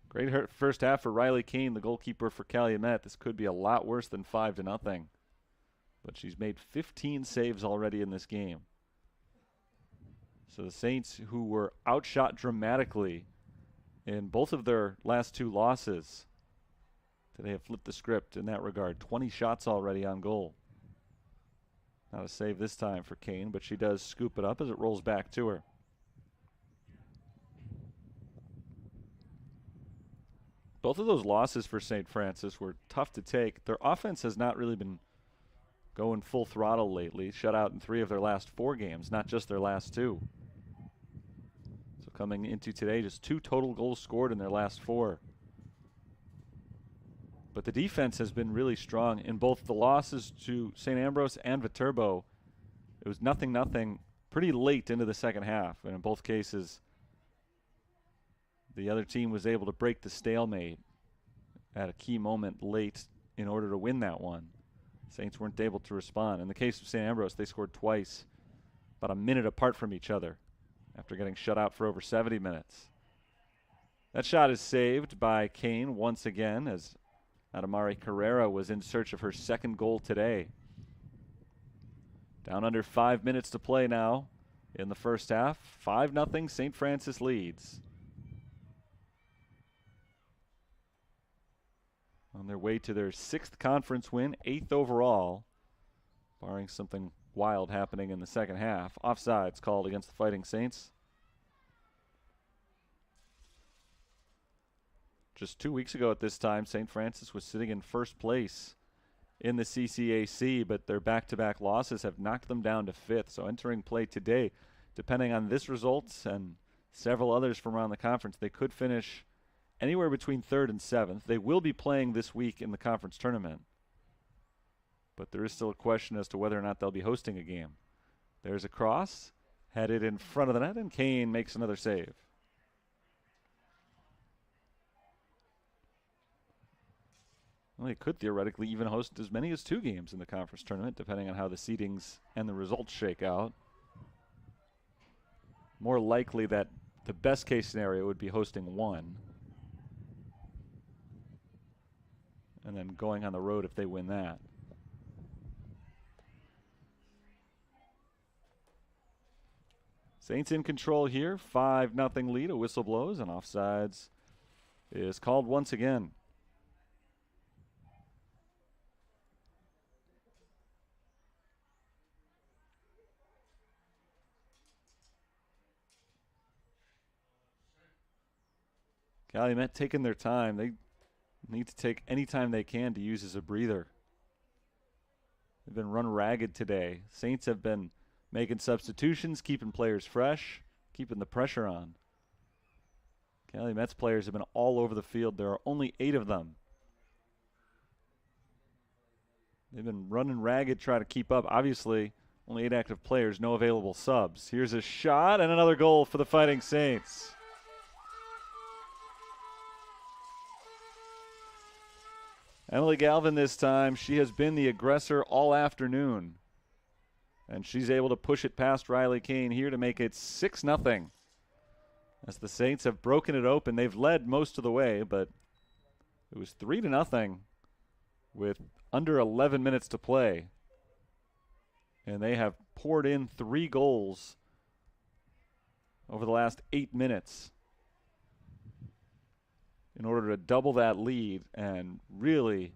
Great first half for Riley Kane, the goalkeeper for Calumet. This could be a lot worse than 5-0. But she's made 15 saves already in this game. So the Saints, who were outshot dramatically in both of their last 2 losses, today have flipped the script in that regard. 20 shots already on goal. Not a save this time for Kane, but she does scoop it up as it rolls back to her. Both of those losses for St. Francis were tough to take. Their offense has not really been going full throttle lately. Shut out in 3 of their last 4 games, not just their last 2. So coming into today, just 2 total goals scored in their last 4. But the defense has been really strong in both the losses to St. Ambrose and Viterbo. It was 0-0 pretty late into the second half, and in both cases, the other team was able to break the stalemate at a key moment late in order to win that one. Saints weren't able to respond. In the case of St. Ambrose, they scored twice, about a minute apart from each other after getting shut out for over 70 minutes. That shot is saved by Kane once again as Adamari Carrera was in search of her second goal today. Down under 5 minutes to play now in the first half. 5-0 St. Francis leads. On their way to their 6th conference win, 8th overall, barring something wild happening in the second half. Offsides called against the Fighting Saints. Just 2 weeks ago at this time, St. Francis was sitting in first place in the CCAC, but their back-to-back losses have knocked them down to 5th. So entering play today, depending on this result and several others from around the conference, they could finish anywhere between 3rd and 7th. They will be playing this week in the conference tournament, but there is still a question as to whether or not they'll be hosting a game. There's a cross headed in front of the net, and Kane makes another save. Well, they could theoretically even host as many as 2 games in the conference tournament, depending on how the seedings and the results shake out. More likely that the best case scenario would be hosting 1. And then going on the road if they win that. Saints in control here. 5-0 lead. A whistle blows, and offsides is called once again. Calumet taking their time. They need to take any time they can to use as a breather. They've been run ragged today. Saints have been making substitutions, keeping players fresh, keeping the pressure on. Calumet's players have been all over the field. There are only 8 of them. They've been running ragged, trying to keep up. Obviously, only 8 active players, no available subs. Here's a shot and another goal for the Fighting Saints. Emily Galvin this time. She has been the aggressor all afternoon And she's able to push it past Riley Kane here to make it 6-0. As the Saints have broken it open. They've led most of the way, but it was 3-0 with under 11 minutes to play. And they have poured in 3 goals over the last 8 minutes in order to double that lead and really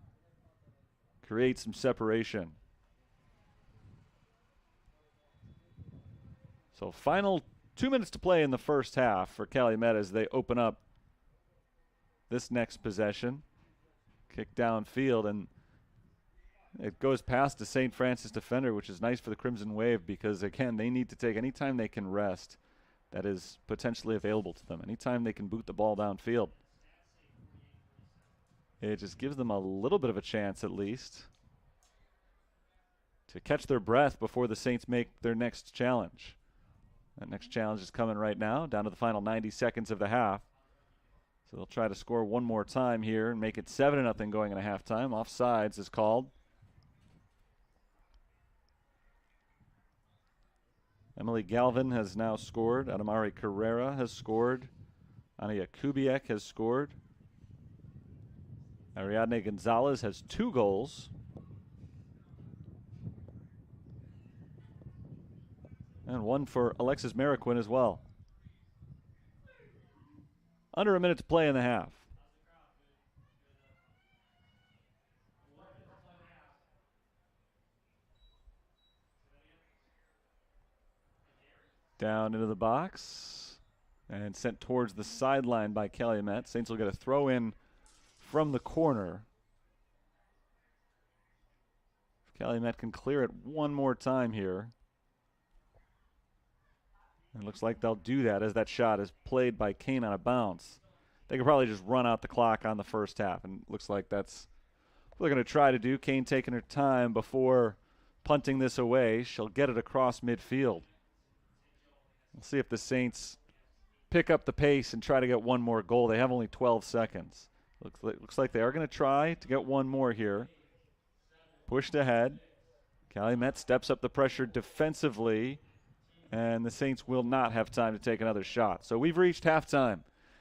create some separation. So final 2 minutes to play in the first half for Calumet as they open up this next possession. Kick downfield, and it goes past the St. Francis defender, which is nice for the Crimson Wave because, again, they need to take any time they can rest that is potentially available to them. Anytime they can boot the ball downfield. It just gives them a little bit of a chance, at least, to catch their breath before the Saints make their next challenge. That next challenge is coming right now, down to the final 90 seconds of the half. So they'll try to score one more time here and make it 7-0 going into halftime. Offsides is called. Emily Galvin has now scored. Adamari Carrera has scored. Ania Kubiak has scored. Ariadne Gonzalez has 2 goals. And 1 for Alexis Mariquin as well. Under a minute to play in the half. Down into the box and sent towards the sideline by Calumet. Saints will get a throw in from the corner. If Calumet can clear it one more time here. It looks like they'll do that as that shot is played by Kane on a bounce. They could probably just run out the clock on the first half, and it looks like that's what they're going to try to do. Kane taking her time before punting this away. She'll get it across midfield. We'll see if the Saints pick up the pace and try to get one more goal. They have only 12 seconds. Looks like they are going to try to get one more here. Pushed ahead. Calumet steps up the pressure defensively, and the Saints will not have time to take another shot. So we've reached halftime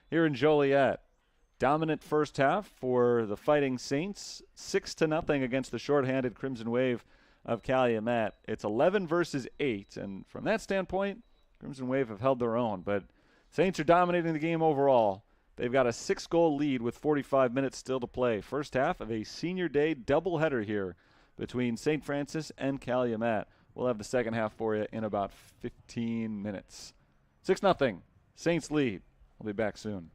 here in Joliet. Dominant first half for the Fighting Saints, 6-0 against the shorthanded Crimson Wave of Calumet. It's 11 versus 8, and from that standpoint, Crimson Wave have held their own, but Saints are dominating the game overall. They've got a 6-goal lead with 45 minutes still to play. First half of a senior day doubleheader here between St. Francis and Calumet. We'll have the second half for you in about 15 minutes. 6-0, Saints lead. We'll be back soon.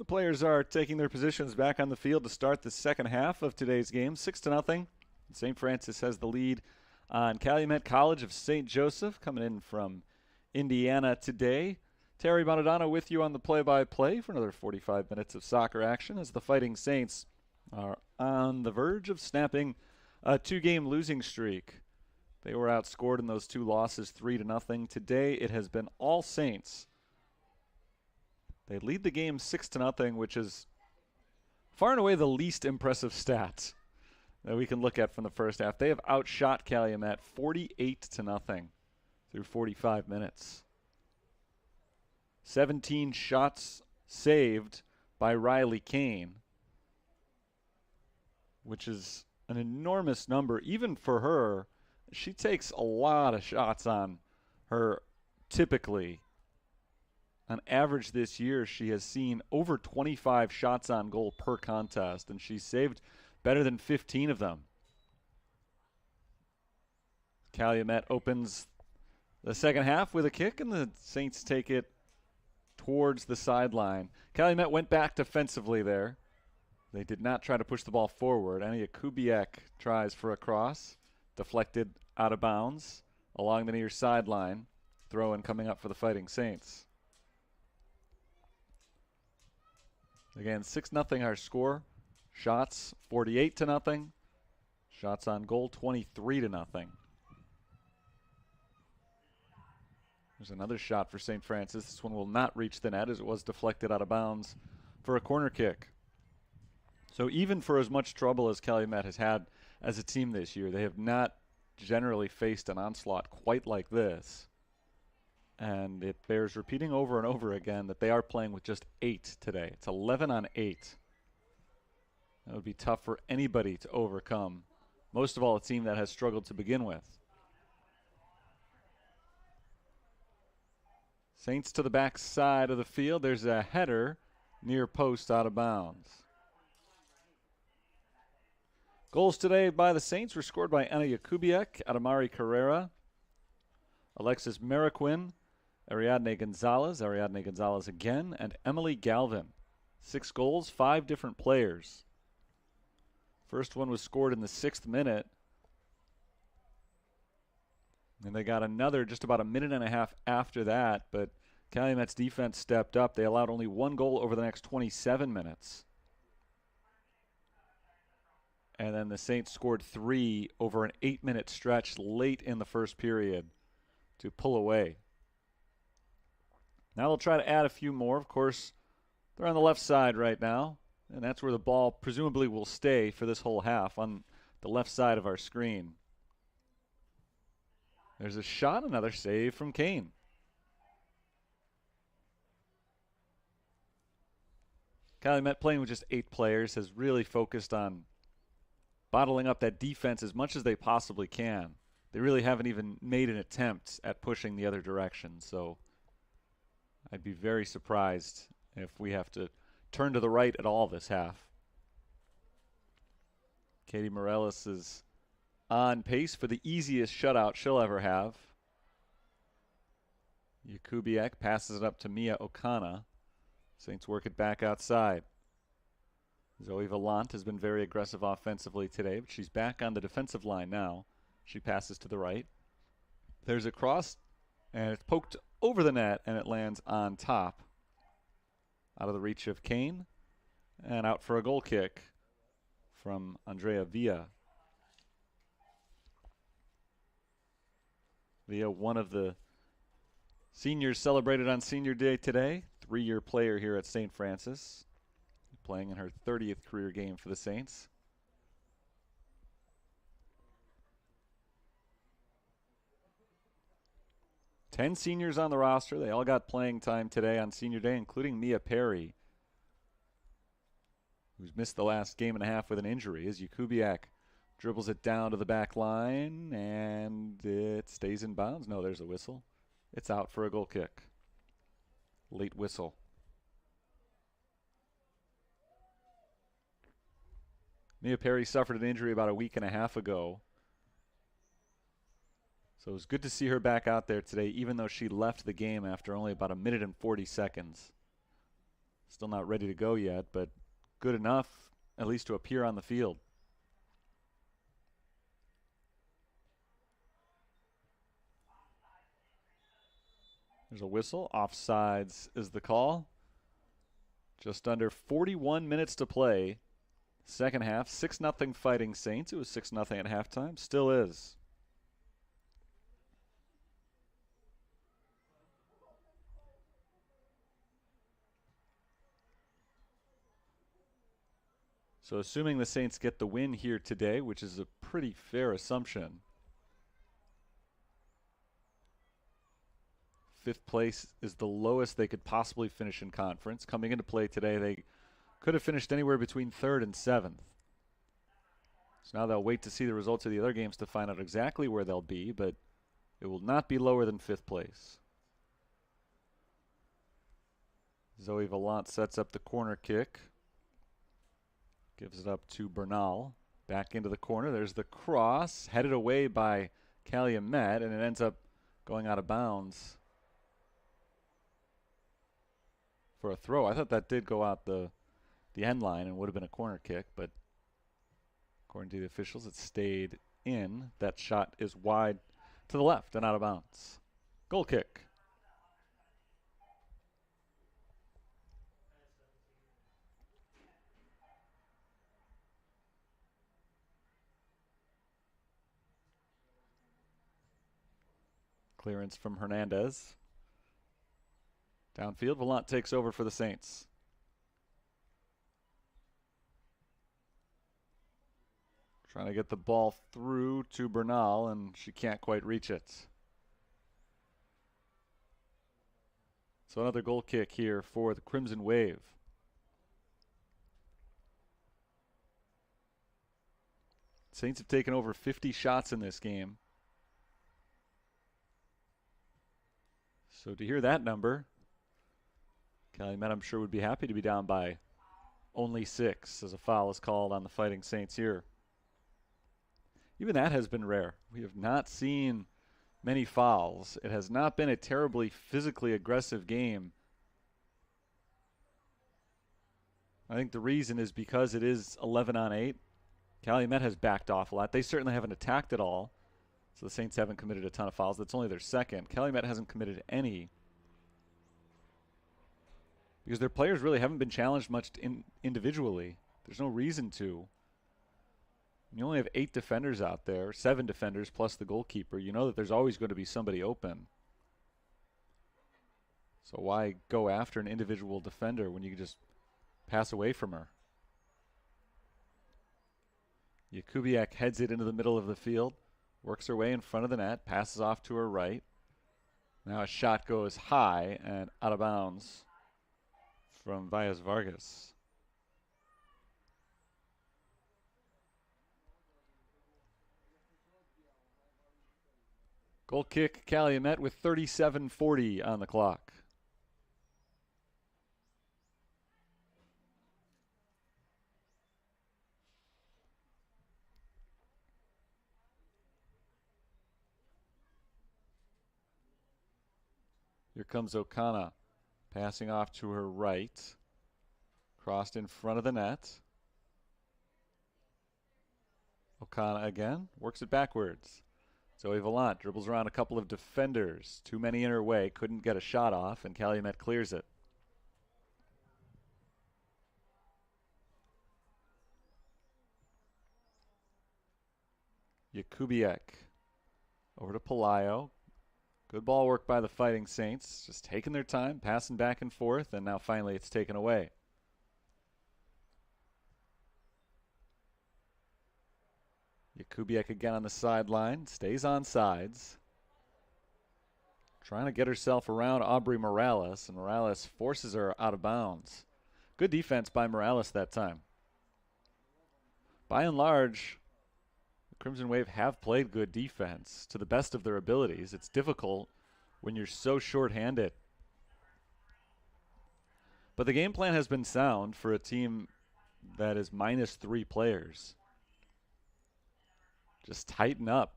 The players are taking their positions back on the field to start the second half of today's game. 6-0. St. Francis has the lead on Calumet College of St. Joseph, coming in from Indiana today. Terry Bonadonna with you on the play-by-play for another 45 minutes of soccer action as the Fighting Saints are on the verge of snapping a 2-game losing streak. They were outscored in those 2 losses 3-0. Today it has been all Saints. They lead the game 6-0, which is far and away the least impressive stats that we can look at from the first half. They have outshot Calumet 48-0 through 45 minutes. 17 shots saved by Riley Kane, which is an enormous number. Even for her, she takes a lot of shots on her typically. On average this year, she has seen over 25 shots on goal per contest, and she's saved better than 15 of them. Calumet opens the second half with a kick, and the Saints take it towards the sideline. Calumet went back defensively there. They did not try to push the ball forward. Ania Kubiak tries for a cross, deflected out of bounds along the near sideline. Throw-in coming up for the Fighting Saints. Again, 6-0 our score. Shots 48-0. Shots on goal 23-0. There's another shot for St. Francis. This one will not reach the net as it was deflected out of bounds for a corner kick. So even for as much trouble as Calumet has had as a team this year, they have not generally faced an onslaught quite like this. And it bears repeating over and over again that they are playing with just 8 today. It's 11 on 8. That would be tough for anybody to overcome. Most of all, a team that has struggled to begin with. Saints to the back side of the field. There's a header near post out of bounds. Goals today by the Saints were scored by Ania Kubiak, Adamari Carrera, Alexis Mariquin, Ariadne Gonzalez again, and Emily Galvin. 6 goals, 5 different players. First one was scored in the 6th minute. And they got another just about a minute and a half after that, but Calumet's defense stepped up. They allowed only 1 goal over the next 27 minutes. And then the Saints scored 3 over an 8-minute stretch late in the first period to pull away. Now they'll try to add a few more. Of course, they're on the left side right now, and that's where the ball presumably will stay for this whole half, on the left side of our screen. There's a shot, another save from Kane. Calumet, playing with just 8 players, has really focused on bottling up that defense as much as they possibly can. They really haven't even made an attempt at pushing the other direction, so I'd be very surprised if we have to turn to the right at all this half. Katie Morales is on pace for the easiest shutout she'll ever have. Yakubiak passes it up to Mia Okana. Saints work it back outside. Zoe Vallant has been very aggressive offensively today, but she's back on the defensive line now. She passes to the right. There's a cross, and it's poked over the net, and it lands on top. Out of the reach of Kane, and out for a goal kick from Andrea Villa. Villa, one of the seniors celebrated on Senior Day today. 3-year player here at St. Francis, playing in her 30th career game for the Saints. Ten seniors on the roster. They all got playing time today on Senior Day, including Mia Perry, who's missed the last game and a half with an injury, as Yakubiak dribbles it down to the back line, and it stays in bounds. No, there's a whistle. It's out for a goal kick. Late whistle. Mia Perry suffered an injury about a week and a half ago. So it was good to see her back out there today, even though she left the game after only about a minute and 40 seconds. Still not ready to go yet, but good enough at least to appear on the field. There's a whistle. Offsides is the call. Just under 41 minutes to play. Second half, 6-0 Fighting Saints. It was 6-0 at halftime. Still is. So assuming the Saints get the win here today, which is a pretty fair assumption, fifth place is the lowest they could possibly finish in conference. Coming into play today, they could have finished anywhere between 3rd and 7th. So now they'll wait to see the results of the other games to find out exactly where they'll be, but it will not be lower than 5th place. Zoe Vallant sets up the corner kick. Gives it up to Bernal. Back into the corner. There's the cross. Headed away by Calumet, and it ends up going out of bounds for a throw. I thought that did go out the end line and would have been a corner kick, but according to the officials, it stayed in. That shot is wide to the left and out of bounds. Goal kick. Clearance from Hernandez. Downfield, Vallant takes over for the Saints. Trying to get the ball through to Bernal, and she can't quite reach it. So another goal kick here for the Crimson Wave. Saints have taken over 50 shots in this game. So to hear that number, Calumet, I'm sure, would be happy to be down by only 6 as a foul is called on the Fighting Saints here. Even that has been rare. We have not seen many fouls. It has not been a terribly physically aggressive game. I think the reason is because it is 11-on-8. Calumet has backed off a lot. They certainly haven't attacked at all. So the Saints haven't committed a ton of fouls. That's only their second. Calumet hasn't committed any because their players really haven't been challenged much individually. There's no reason to. You only have 8 defenders out there, 7 defenders plus the goalkeeper. You know that there's always going to be somebody open. So why go after an individual defender when you can just pass away from her? Jakubiak heads it into the middle of the field. Works her way in front of the net, passes off to her right. Now a shot goes high and out of bounds from Valles Vargas. Goal kick, Calumet with 37:40 on the clock. Here comes Okana, passing off to her right. Crossed in front of the net. Okana again, works it backwards. Zoe Vallant dribbles around a couple of defenders. Too many in her way, couldn't get a shot off, and Calumet clears it. Jakubiak over to Pelayo. Good ball work by the Fighting Saints. Just taking their time, passing back and forth, and now finally it's taken away. Jakubiak again on the sideline. Stays on sides. Trying to get herself around Aubrey Morales, and Morales forces her out of bounds. Good defense by Morales that time. By and large, the Crimson Wave have played good defense to the best of their abilities. It's difficult when you're so short-handed. But the game plan has been sound for a team that is -3 players. Just tighten up.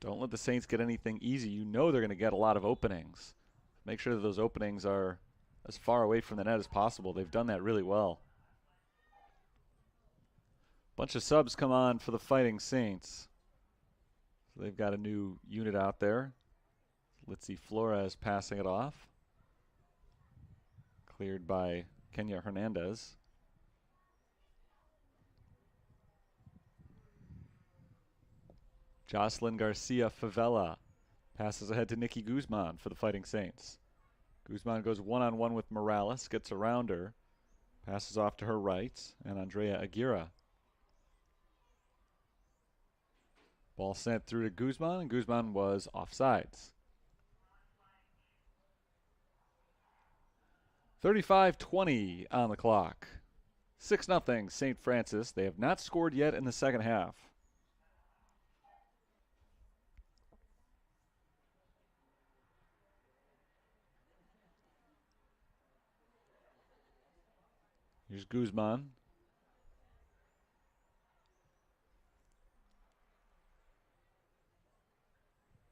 Don't let the Saints get anything easy. You know they're going to get a lot of openings. Make sure that those openings are as far away from the net as possible. They've done that really well. Bunch of subs come on for the Fighting Saints. So they've got a new unit out there. Litzy Flores passing it off. Cleared by Kenya Hernandez. Jocelyn Garcia Favela passes ahead to Nikki Guzman for the Fighting Saints. Guzman goes one-on-one with Morales, gets around her, passes off to her right, and Andrea Aguirre. Ball sent through to Guzman, and Guzman was offsides. 35-20 on the clock. 6-0 St. Francis. They have not scored yet in the second half. Here's Guzman.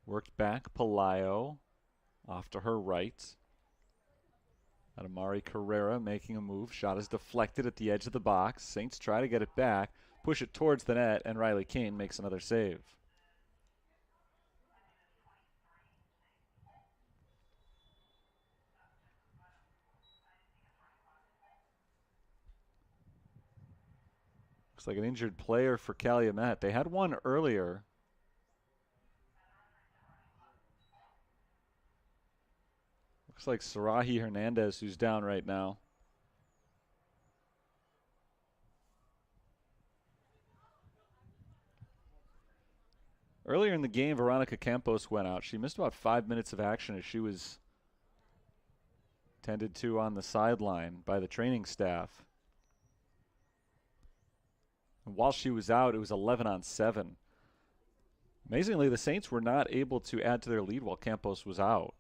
Worked back, Pelayo off to her right. Adamari Carrera making a move. Shot is deflected at the edge of the box. Saints try to get it back, push it towards the net, and Riley Kane makes another save. Looks like an injured player for Calumet. They had one earlier. Looks like Sarahi Hernandez, who's down right now. Earlier in the game, Veronica Campos went out. She missed about 5 minutes of action as she was tended to on the sideline by the training staff. And while she was out, it was 11-on-7. Amazingly, the Saints were not able to add to their lead while Campos was out.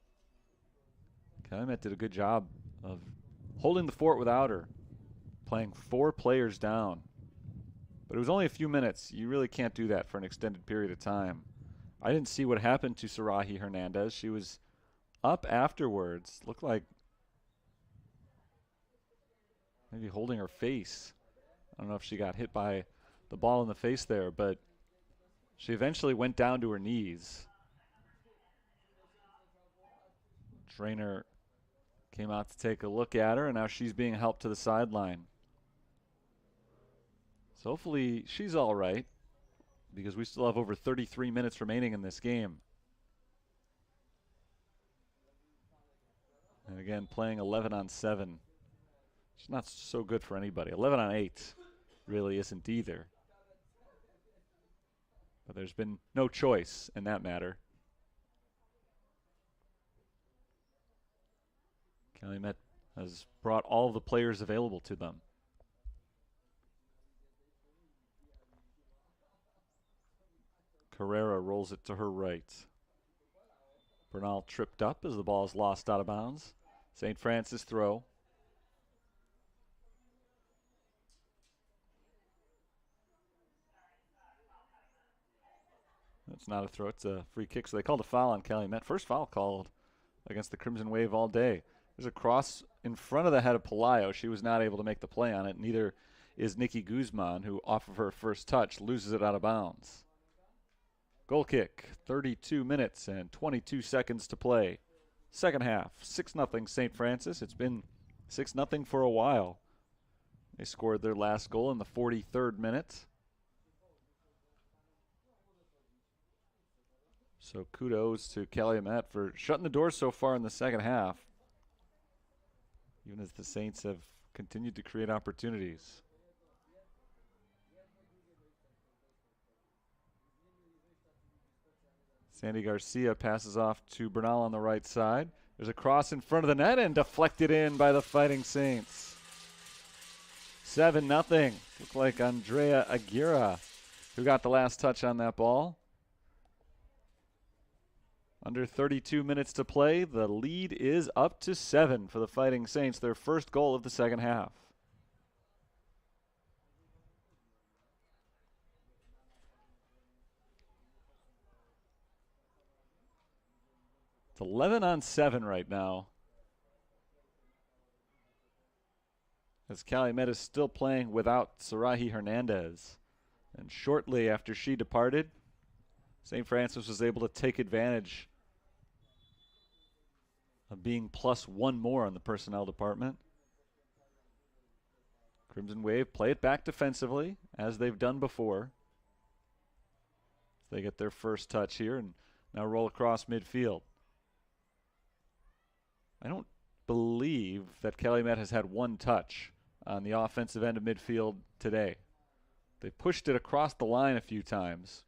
Calumet did a good job of holding the fort without her, playing 4 players down. But it was only a few minutes. You really can't do that for an extended period of time. I didn't see what happened to Sarahi Hernandez. She was up afterwards. Looked like maybe holding her face. I don't know if she got hit by the ball in the face there, but she eventually went down to her knees. Trainer came out to take a look at her, and now she's being helped to the sideline. So hopefully she's all right, because we still have over 33 minutes remaining in this game. And again, playing 11-on-7. It's not so good for anybody. 11-on-8 really isn't either. But there's been no choice in that matter. Calumet has brought all the players available to them. Carrera rolls it to her right. Bernal tripped up as the ball is lost out of bounds. St. Francis throw. It's not a throw, it's a free kick. So they called a foul on Calumet. First foul called against the Crimson Wave all day. There's a cross in front of the head of Pelayo. She was not able to make the play on it. Neither is Nikki Guzman, who off of her first touch loses it out of bounds. Goal kick, 32 minutes and 22 seconds to play. Second half, 6-0 St. Francis. It's been 6-0 for a while. They scored their last goal in the 43rd minute. So kudos to Calumet for shutting the door so far in the second half, even as the Saints have continued to create opportunities. Sandy Garcia passes off to Bernal on the right side. There's a cross in front of the net and deflected in by the Fighting Saints. 7-0. Looked like Andrea Aguirre who got the last touch on that ball. Under 32 minutes to play, the lead is up to 7 for the Fighting Saints, their first goal of the second half. It's 11-on-7 right now. as Calumet is still playing without Sarahi Hernandez. And shortly after she departed, St. Francis was able to take advantage of being +1 more on the personnel department. Crimson Wave play it back defensively, as they've done before. They get their first touch here and now roll across midfield. I don't believe that Calumet has had one touch on the offensive end of midfield today. They pushed it across the line a few times,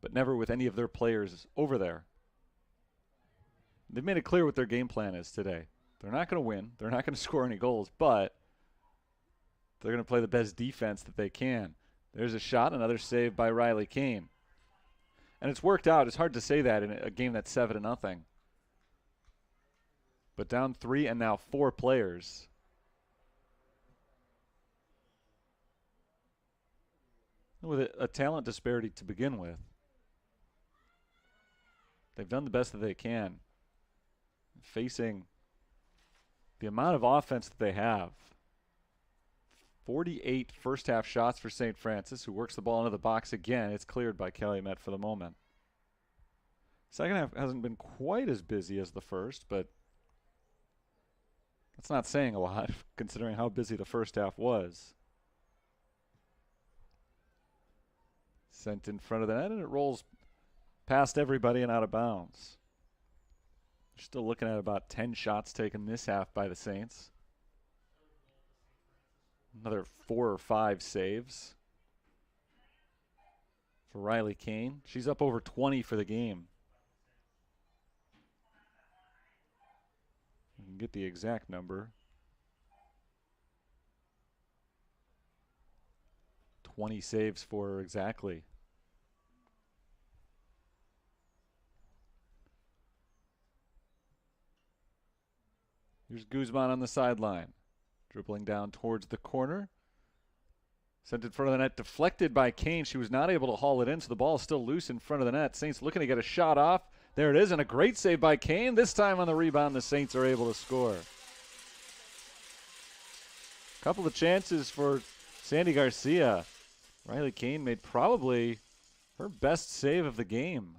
but never with any of their players over there. They've made it clear what their game plan is today. They're not going to win. They're not going to score any goals, but they're going to play the best defense that they can. There's a shot, another save by Riley Kane. And it's worked out. It's hard to say that in a game that's 7-0. But down 3 and now 4 players. With a talent disparity to begin with. They've done the best that they can. Facing the amount of offense that they have. 48 first half shots for St. Francis, who works the ball into the box again. It's cleared by Calumet for the moment. Second half hasn't been quite as busy as the first, but that's not saying a lot considering how busy the first half was. Sent in front of the net, and it rolls past everybody and out of bounds. We're still looking at about 10 shots taken this half by the Saints. Another 4 or 5 saves for Riley Kane. She's up over 20 for the game. We can get the exact number. 20 saves for her exactly. Here's Guzman on the sideline. Dribbling down towards the corner. Sent in front of the net, deflected by Kane. She was not able to haul it in, so the ball is still loose in front of the net. Saints looking to get a shot off. There it is, and a great save by Kane. This time on the rebound, the Saints are able to score. A couple of chances for Sandy Garcia. Riley Kane made probably her best save of the game.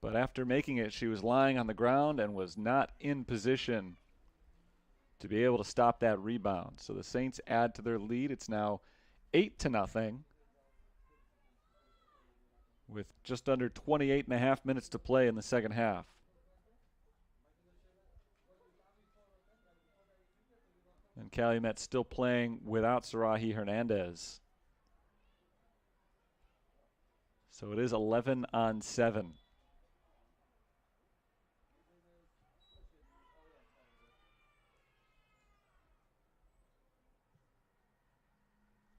But after making it, she was lying on the ground and was not in position to be able to stop that rebound. So the Saints add to their lead. It's now 8-0 with just under 28.5 minutes to play in the second half. And Calumet still playing without Sarahi Hernandez. So it is 11-7.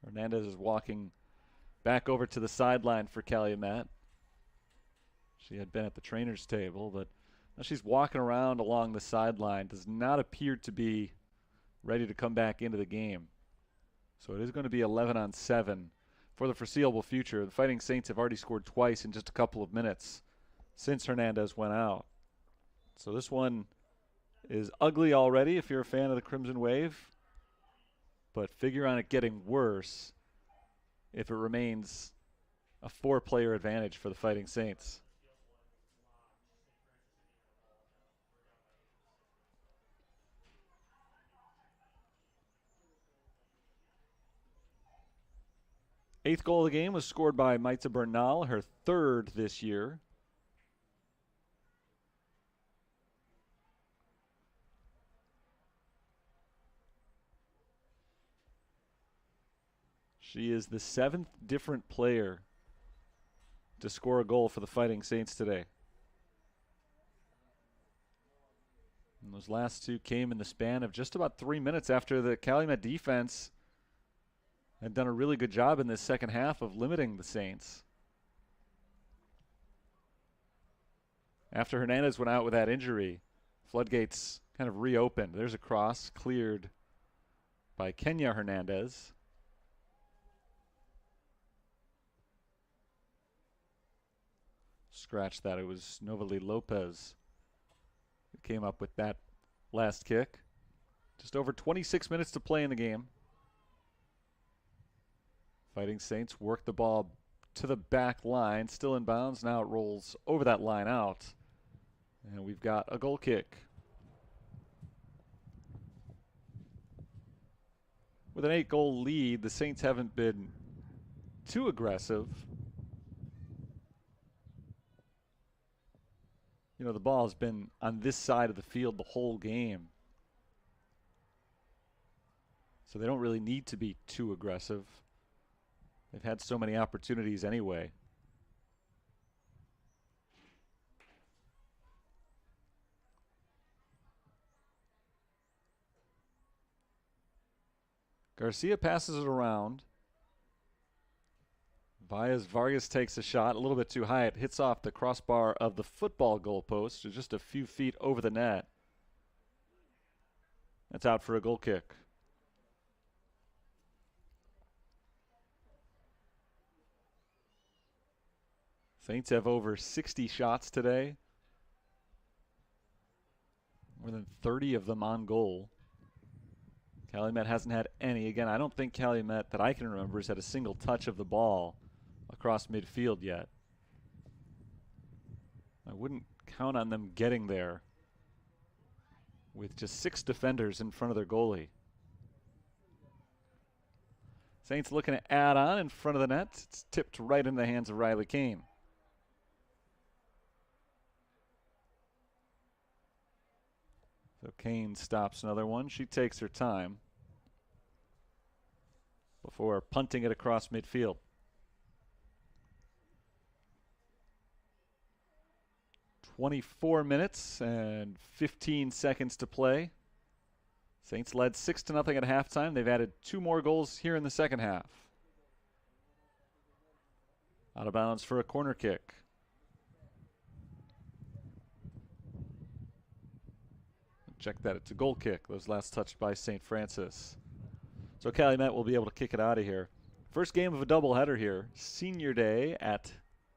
Hernandez is walking back over to the sideline for Calumet. She had been at the trainer's table, but now she's walking around along the sideline. Does not appear to be ready to come back into the game. So it is going to be 11-7 for the foreseeable future. The Fighting Saints have already scored twice in just a couple of minutes since Hernandez went out. So this one is ugly already if you're a fan of the Crimson Wave. But figure on it getting worse if it remains a 4-player advantage for the Fighting Saints. Eighth goal of the game was scored by Maitza Bernal, her 3rd this year. She is the 7th different player to score a goal for the Fighting Saints today. And those last 2 came in the span of just about 3 minutes after the Calumet defense had done a really good job in this second half of limiting the Saints. After Hernandez went out with that injury, floodgates kind of reopened. There's a cross cleared by Kenya Hernandez. Scratch that. It was Novali Lopez came up with that last kick. Just over 26 minutes to play in the game. Fighting Saints work the ball to the back line. Still in bounds. Now it rolls over that line out. And we've got a goal kick. With an 8-goal lead, the Saints haven't been too aggressive. You know, the ball has been on this side of the field the whole game. So they don't really need to be too aggressive. They've had so many opportunities anyway. Garcia passes it around. Vargas takes a shot a little bit too high. It hits off the crossbar of the football goalpost, just a few feet over the net. That's out for a goal kick. Saints have over 60 shots today. More than 30 of them on goal. Calumet hasn't had any. Again, I don't think Calumet, that I can remember, has had a single touch of the ball across midfield yet. I wouldn't count on them getting there with just 6 defenders in front of their goalie. Saints looking to add on in front of the net. It's tipped right in the hands of Riley Kane. So Kane stops another one. She takes her time before punting it across midfield. "24 minutes and 15 seconds to play. Saints led 6-0 at halftime. They've added 2 more goals here in the second half. Out of bounds for a corner kick. Check that, it's a goal kick. Those last touched by St. Francis. So Calumet will be able to kick it out of here. First game of a doubleheader here. Senior Day at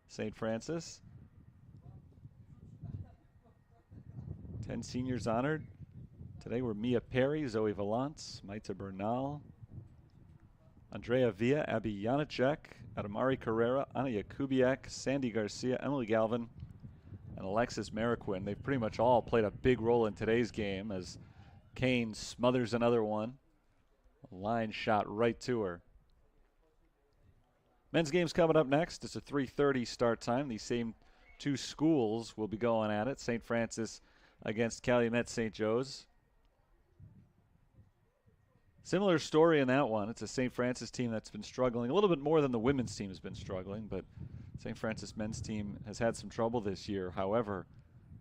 St. Francis. 10 seniors honored. Today were Mia Perry, Zoe Valance, Maita Bernal, Andrea Villa, Abby Janacek, Adamari Carrera, Anna Jakubiak, Sandy Garcia, Emily Galvin, and Alexis Mariquin. They've pretty much all played a big role in today's game as Kane smothers another one. A line shot right to her. Men's game's coming up next. It's a 3:30 start time. These same 2 schools will be going at it. St. Francis against Calumet St. Joe's. Similar story in that one. It's a St. Francis team that's been struggling a little bit more than the women's team has been struggling, but St. Francis men's team has had some trouble this year. However,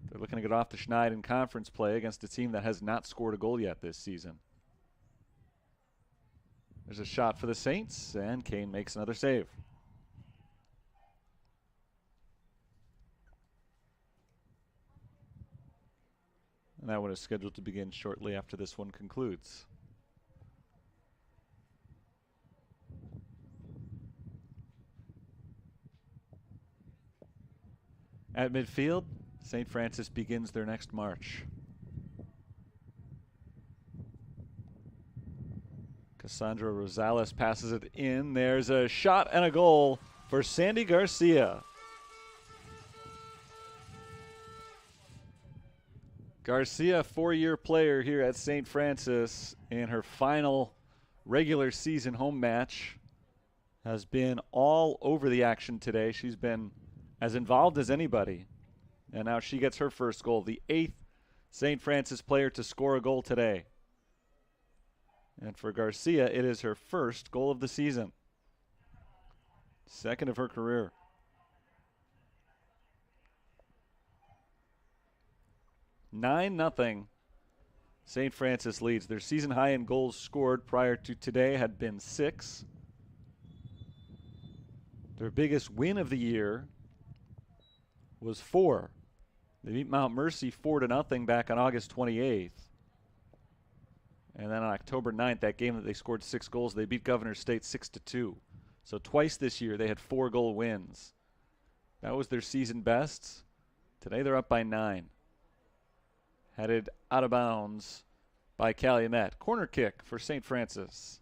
they're looking to get off the schneid in conference play against a team that has not scored a goal yet this season. There's a shot for the Saints, and Kane makes another save. And that one is scheduled to begin shortly after this one concludes. At midfield, St. Francis begins their next march. Cassandra Rosales passes it in. There's a shot and a goal for Sandy Garcia. Garcia, 4-year player here at St. Francis, in her final regular season home match, has been all over the action today. She's been as involved as anybody. And now she gets her first goal, the 8th St. Francis player to score a goal today. And for Garcia, it is her first goal of the season. Second of her career. "9-0. St. Francis leads. Their season high in goals scored prior to today had been 6. Their biggest win of the year was 4. They beat Mount Mercy 4-0 back on August 28th. And then on October 9th, that game that they scored 6 goals, they beat Governor State 6-2. So twice this year they had 4-goal wins. That was their season best. Today they're up by 9. Headed out of bounds by Calumet. Corner kick for St. Francis.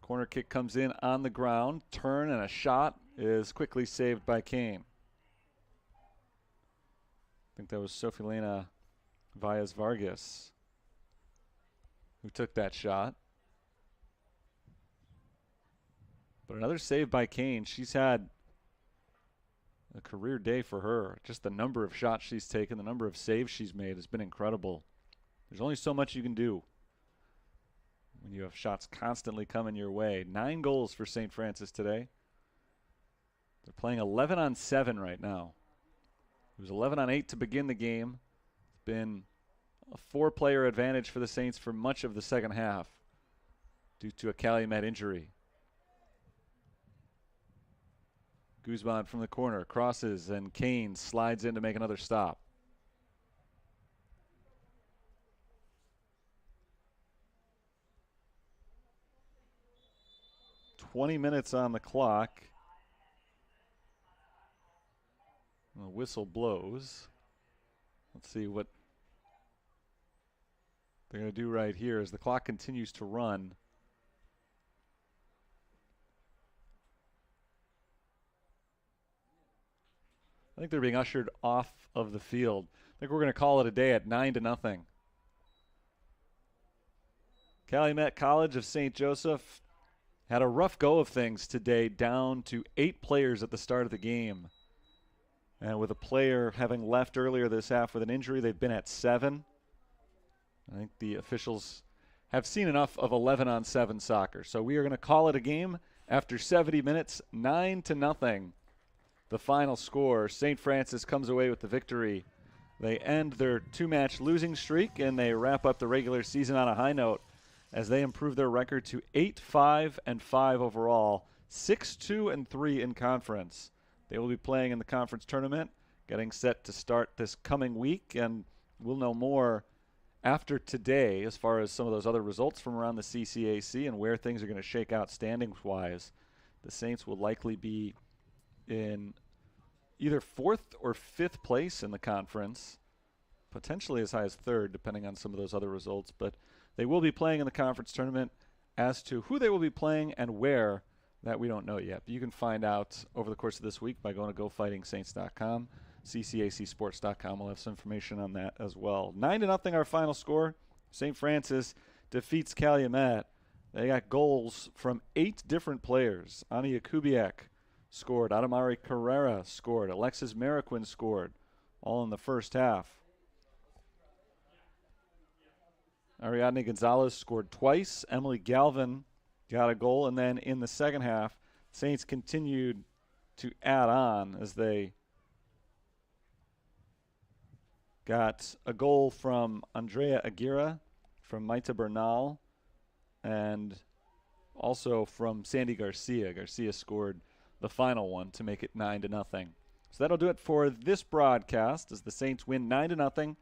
Corner kick comes in on the ground. Turn and a shot is quickly saved by Kane. I think that was Sofilena Valles Vargas who took that shot. But another save by Kane. She's had a career day for her. Just the number of shots she's taken, the number of saves she's made has been incredible. There's only so much you can do when you have shots constantly coming your way. 9 goals for St. Francis today. They're playing 11 on 7 right now. It was 11 on 8 to begin the game. It's been a 4-player advantage for the Saints for much of the second half due to a Calumet injury. Guzman from the corner crosses, and Kane slides in to make another stop. "20 minutes on the clock. The whistle blows. Let's see what they're going to do right here as the clock continues to run. I think they're being ushered off of the field. I think we're going to call it a day at 9-0. Calumet College of St. Joseph had a rough go of things today, down to 8 players at the start of the game. And with a player having left earlier this half with an injury, they've been at 7. I think the officials have seen enough of 11 on 7 soccer. So we are going to call it a game after 70 minutes, 9-0. The final score. St. Francis comes away with the victory. They end their 2-match losing streak, and they wrap up the regular season on a high note as they improve their record to 8-5-5 overall, 6-2-3 in conference. They will be playing in the conference tournament, getting set to start this coming week, and we'll know more after today as far as some of those other results from around the CCAC and where things are going to shake out standings-wise. The Saints will likely be in either 4th or 5th place in the conference, potentially as high as 3rd, depending on some of those other results. But they will be playing in the conference tournament. As to who they will be playing and where, that we don't know yet. But you can find out over the course of this week by going to GoFightingSaints.com. CCACSports.com will have some information on that as well. 9-0 our final score. St. Francis defeats Calumet. They got goals from 8 different players. Ania Kubiak scored. Adamari Carrera scored. Alexis Mariquin scored. All in the first half. Ariadne Gonzalez scored twice. Emily Galvin got a goal. And then in the second half, Saints continued to add on as they got a goal from Andrea Aguirre, from Maita Bernal, and also from Sandy Garcia. Garcia scored the final one to make it 9-0. So that'll do it for this broadcast as the Saints win 9-0.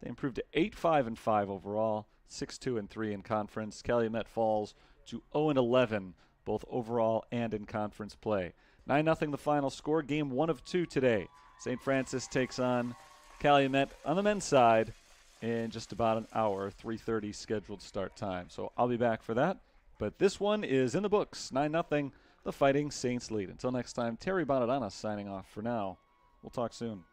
They improved to 8-5-5 overall, 6-2-3 in conference. Calumet falls to 0-11, both overall and in conference play. 9-0 the final score. Game 1 of 2 today. St. Francis takes on Calumet on the men's side in just about an hour, 3:30 scheduled start time. So I'll be back for that. But this one is in the books, 9-0. The Fighting Saints lead. Until next time, Terry Bonadonna signing off for now. We'll talk soon.